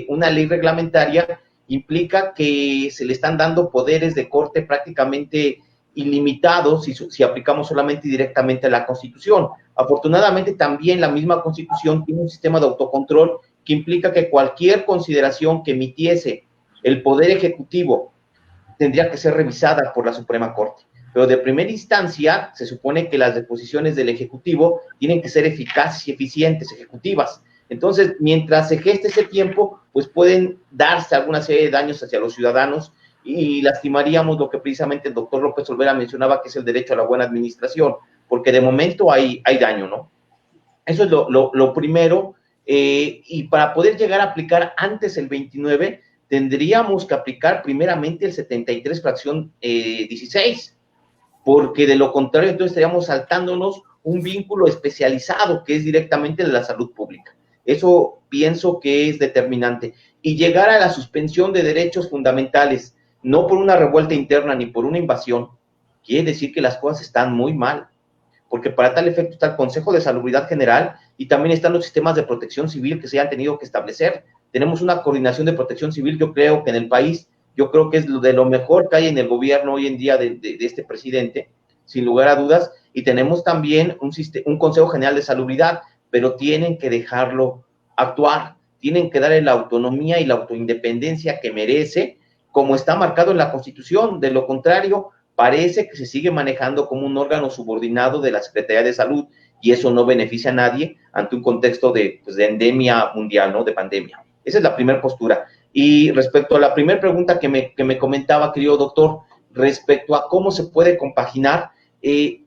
una ley reglamentaria implica que se le están dando poderes de corte prácticamente ilimitados si aplicamos solamente y directamente a la Constitución. Afortunadamente también la misma Constitución tiene un sistema de autocontrol que implica que cualquier consideración que emitiese el Poder Ejecutivo tendría que ser revisada por la Suprema Corte. Pero de primera instancia, se supone que las disposiciones del Ejecutivo tienen que ser eficaces y eficientes, ejecutivas. Entonces, mientras se geste ese tiempo, pues pueden darse alguna serie de daños hacia los ciudadanos y lastimaríamos lo que precisamente el doctor López Olvera mencionaba, que es el derecho a la buena administración, porque de momento hay daño, ¿no? Eso es lo primero, y para poder llegar a aplicar antes el 29, tendríamos que aplicar primeramente el 73 fracción 16, porque de lo contrario entonces estaríamos saltándonos un vínculo especializado que es directamente de la salud pública. Eso pienso que es determinante. Y llegar a la suspensión de derechos fundamentales, no por una revuelta interna ni por una invasión, quiere decir que las cosas están muy mal, porque para tal efecto está el Consejo de Salubridad General y también están los sistemas de protección civil que se han tenido que establecer. Tenemos una coordinación de protección civil, yo creo que en el país, yo creo que es de lo mejor que hay en el gobierno hoy en día de este presidente, sin lugar a dudas, y tenemos también un Consejo General de Salubridad, pero tienen que dejarlo actuar, tienen que darle la autonomía y la autoindependencia que merece, como está marcado en la Constitución. De lo contrario, parece que se sigue manejando como un órgano subordinado de la Secretaría de Salud, y eso no beneficia a nadie ante un contexto de endemia mundial, ¿no? De pandemia. Esa es la primera postura. Y respecto a la primera pregunta que me comentaba, querido doctor, respecto a cómo se puede compaginar,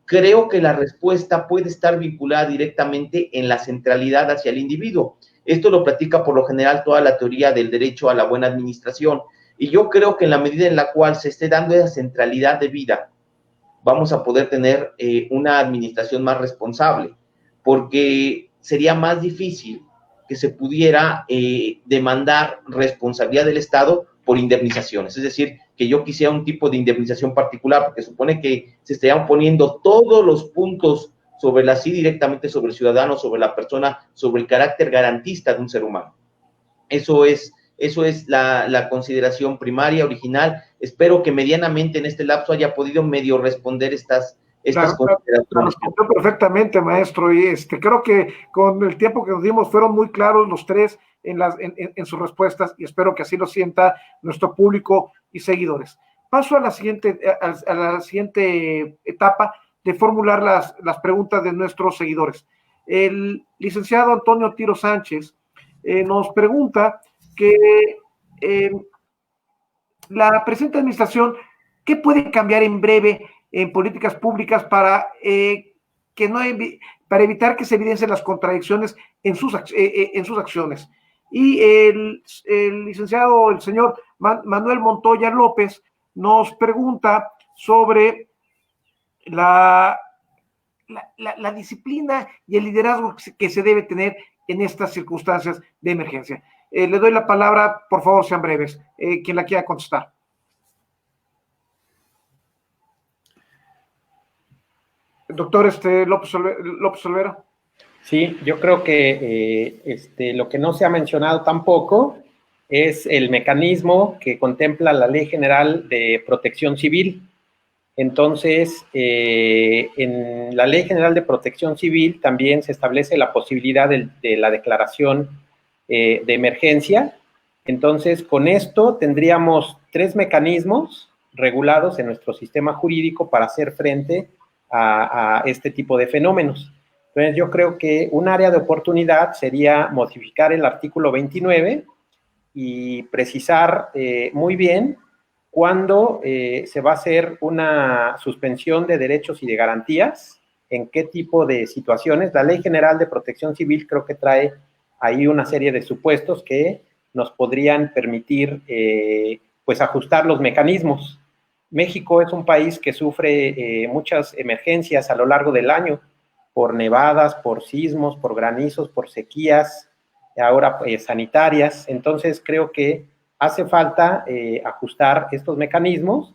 creo que la respuesta puede estar vinculada directamente en la centralidad hacia el individuo. Esto lo platica por lo general toda la teoría del derecho a la buena administración, y yo creo que en la medida en la cual se esté dando esa centralidad de vida, vamos a poder tener una administración más responsable, porque sería más difícil que se pudiera demandar responsabilidad del Estado por indemnizaciones. Es decir, que yo quisiera un tipo de indemnización particular, porque supone que se estarían poniendo todos los puntos sobre la sí directamente sobre el ciudadano, sobre la persona, sobre el carácter garantista de un ser humano. Eso es la consideración primaria, original. Espero que medianamente en este lapso haya podido medio responder estas consideraciones. Respondió perfectamente, maestro, y creo que con el tiempo que nos dimos fueron muy claros los tres en sus respuestas, y espero que así lo sienta nuestro público y seguidores. Paso a la siguiente etapa de formular las preguntas de nuestros seguidores. El licenciado Antonio Tiro Sánchez nos pregunta que la presente administración, ¿qué puede cambiar en breve en políticas públicas para evitar que se evidencien las contradicciones en sus acciones? Y el licenciado, el señor Manuel Montoya López, nos pregunta sobre la disciplina y el liderazgo que se debe tener en estas circunstancias de emergencia. Le doy la palabra, por favor, sean breves, quien la quiera contestar. Doctor López Olvera. Sí, yo creo que lo que no se ha mencionado tampoco es el mecanismo que contempla la Ley General de Protección Civil. Entonces, en la Ley General de Protección Civil también se establece la posibilidad de la declaración de emergencia. Entonces, con esto tendríamos 3 mecanismos regulados en nuestro sistema jurídico para hacer frente a este tipo de fenómenos. Entonces, yo creo que un área de oportunidad sería modificar el artículo 29 y precisar muy bien cuándo se va a hacer una suspensión de derechos y de garantías, en qué tipo de situaciones. La Ley General de Protección Civil creo que trae hay una serie de supuestos que nos podrían permitir pues ajustar los mecanismos. México es un país que sufre muchas emergencias a lo largo del año, por nevadas, por sismos, por granizos, por sequías, ahora sanitarias. Entonces creo que hace falta ajustar estos mecanismos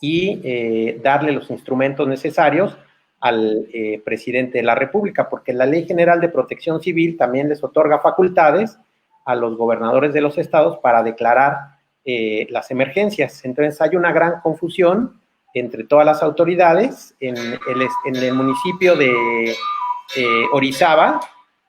y darle los instrumentos necesarios al presidente de la República, porque la Ley General de Protección Civil también les otorga facultades a los gobernadores de los estados para declarar las emergencias. Entonces hay una gran confusión entre todas las autoridades. En el municipio de Orizaba,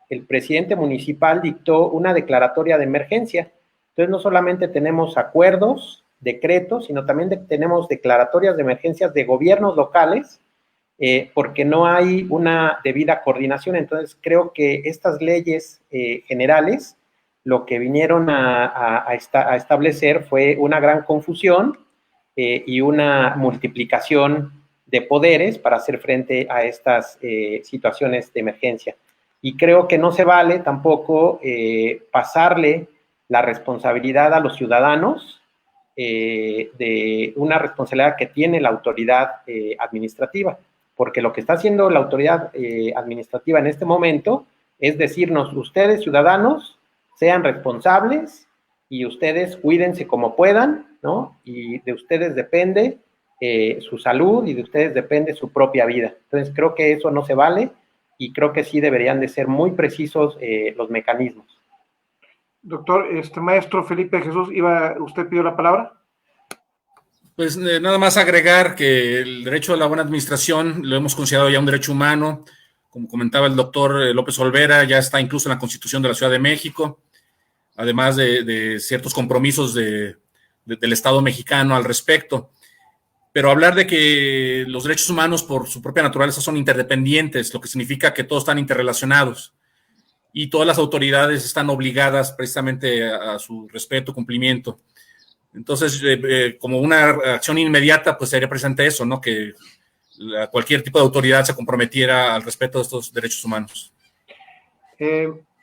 el presidente municipal dictó una declaratoria de emergencia. Entonces no solamente tenemos acuerdos, decretos, sino también tenemos declaratorias de emergencias de gobiernos locales, porque no hay una debida coordinación. Entonces creo que estas leyes generales lo que vinieron a establecer fue una gran confusión y una multiplicación de poderes para hacer frente a estas situaciones de emergencia. Y creo que no se vale tampoco pasarle la responsabilidad a los ciudadanos de una responsabilidad que tiene la autoridad administrativa, porque lo que está haciendo la autoridad administrativa en este momento es decirnos: ustedes, ciudadanos, sean responsables y ustedes cuídense como puedan, ¿no? Y de ustedes depende su salud y de ustedes depende su propia vida. Entonces creo que eso no se vale y creo que sí deberían de ser muy precisos los mecanismos. Doctor, maestro Felipe Jesús, ¿usted pidió la palabra? Pues nada más agregar que el derecho a la buena administración lo hemos considerado ya un derecho humano. Como comentaba el doctor López Olvera, ya está incluso en la Constitución de la Ciudad de México, además de ciertos compromisos del Estado mexicano al respecto. Pero hablar de que los derechos humanos por su propia naturaleza son interdependientes, lo que significa que todos están interrelacionados y todas las autoridades están obligadas precisamente a su respeto, cumplimiento. Entonces, como una acción inmediata, pues sería presente eso, ¿no? Que cualquier tipo de autoridad se comprometiera al respeto de estos derechos humanos.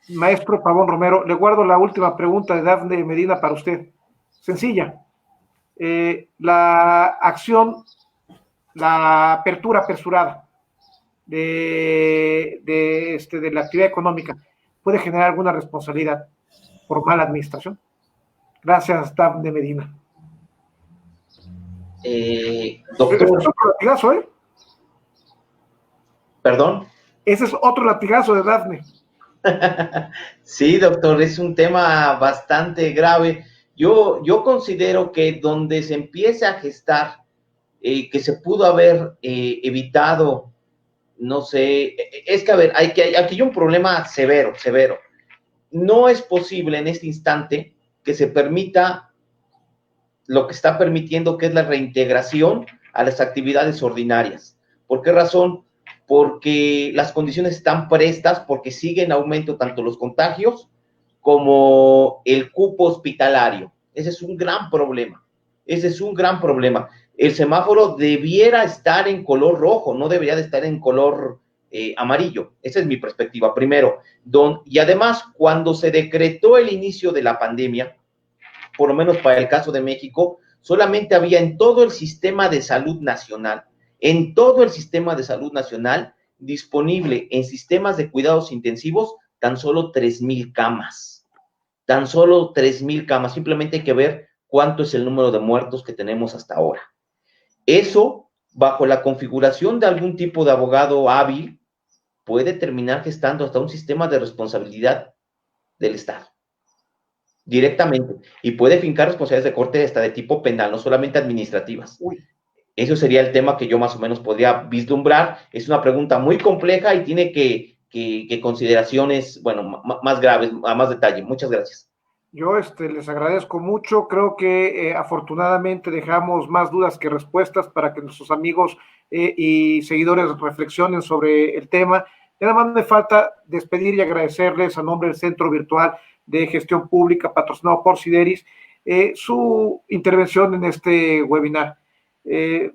Maestro Pavón Romero, le guardo la última pregunta de Dafne Medina para usted. Sencilla. La apertura apresurada de la actividad económica puede generar alguna responsabilidad por mala administración. Gracias, Dafne Medina. Doctor. Ese es otro latigazo, ¿eh? ¿Perdón? Ese es otro latigazo de Dafne. Sí, doctor, es un tema bastante grave. Yo considero que donde se empiece a gestar que se pudo haber evitado, no sé, es que, a ver, aquí hay un problema severo. No es posible en este instante que se permita lo que está permitiendo, que es la reintegración a las actividades ordinarias. ¿Por qué razón? Porque las condiciones están prestas, porque sigue en aumento tanto los contagios como el cupo hospitalario. Ese es un gran problema. El semáforo debiera estar en color rojo, no debería de estar en color amarillo. Esa es mi perspectiva, primero. Y además, cuando se decretó el inicio de la pandemia, por lo menos para el caso de México, solamente había en todo el sistema de salud nacional, disponible en sistemas de cuidados intensivos, tan solo 3,000 camas. Simplemente hay que ver cuánto es el número de muertos que tenemos hasta ahora. Eso, bajo la configuración de algún tipo de abogado hábil, puede terminar gestando hasta un sistema de responsabilidad del Estado, directamente, y puede fincar responsabilidades de corte hasta de tipo penal, no solamente administrativas. Eso sería el tema que yo más o menos podría vislumbrar. Es una pregunta muy compleja y tiene que consideraciones, bueno, más graves, a más detalle. Muchas gracias. Yo les agradezco mucho. Creo que afortunadamente dejamos más dudas que respuestas para que nuestros amigos y seguidores reflexionen sobre el tema. Y nada más me falta despedir y agradecerles a nombre del Centro Virtual de Gestión Pública, patrocinado por Sideris, su intervención en este webinar.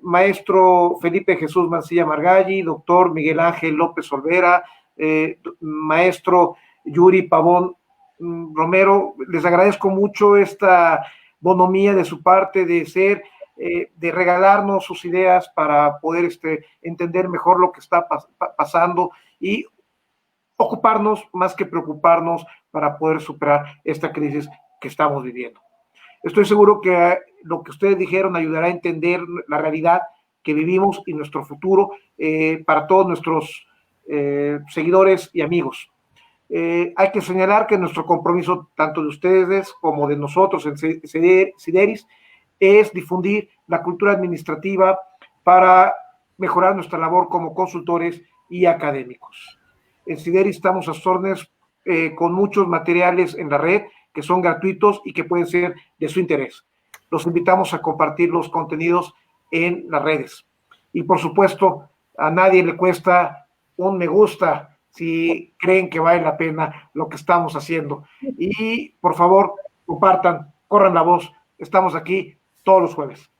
Maestro Felipe Jesús Mancilla Margalli, doctor Miguel Ángel López Olvera, maestro Yuri Pavón Romero, les agradezco mucho esta bonomía de su parte de regalarnos sus ideas para poder entender mejor lo que está pasando y ocuparnos más que preocuparnos para poder superar esta crisis que estamos viviendo. Estoy seguro que lo que ustedes dijeron ayudará a entender la realidad que vivimos y nuestro futuro para todos nuestros seguidores y amigos. Hay que señalar que nuestro compromiso, tanto de ustedes como de nosotros en Sideris, es difundir la cultura administrativa para mejorar nuestra labor como consultores y académicos. En Sideris estamos a sus órdenes con muchos materiales en la red que son gratuitos y que pueden ser de su interés. Los invitamos a compartir los contenidos en las redes. Y por supuesto, a nadie le cuesta un me gusta si creen que vale la pena lo que estamos haciendo. Y por favor, compartan, corran la voz. Estamos aquí todos los jueves.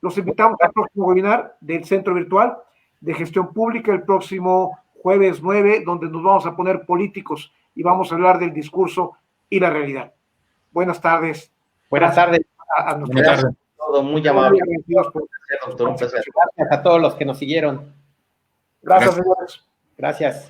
Los invitamos al próximo webinar del Centro Virtual de Gestión Pública el próximo jueves 9, donde nos vamos a poner políticos y vamos a hablar del discurso y la realidad. Buenas tardes. Buenas tardes. Gracias a todos, muy amable. Gracias a todos los que nos siguieron. Gracias, señores. Gracias.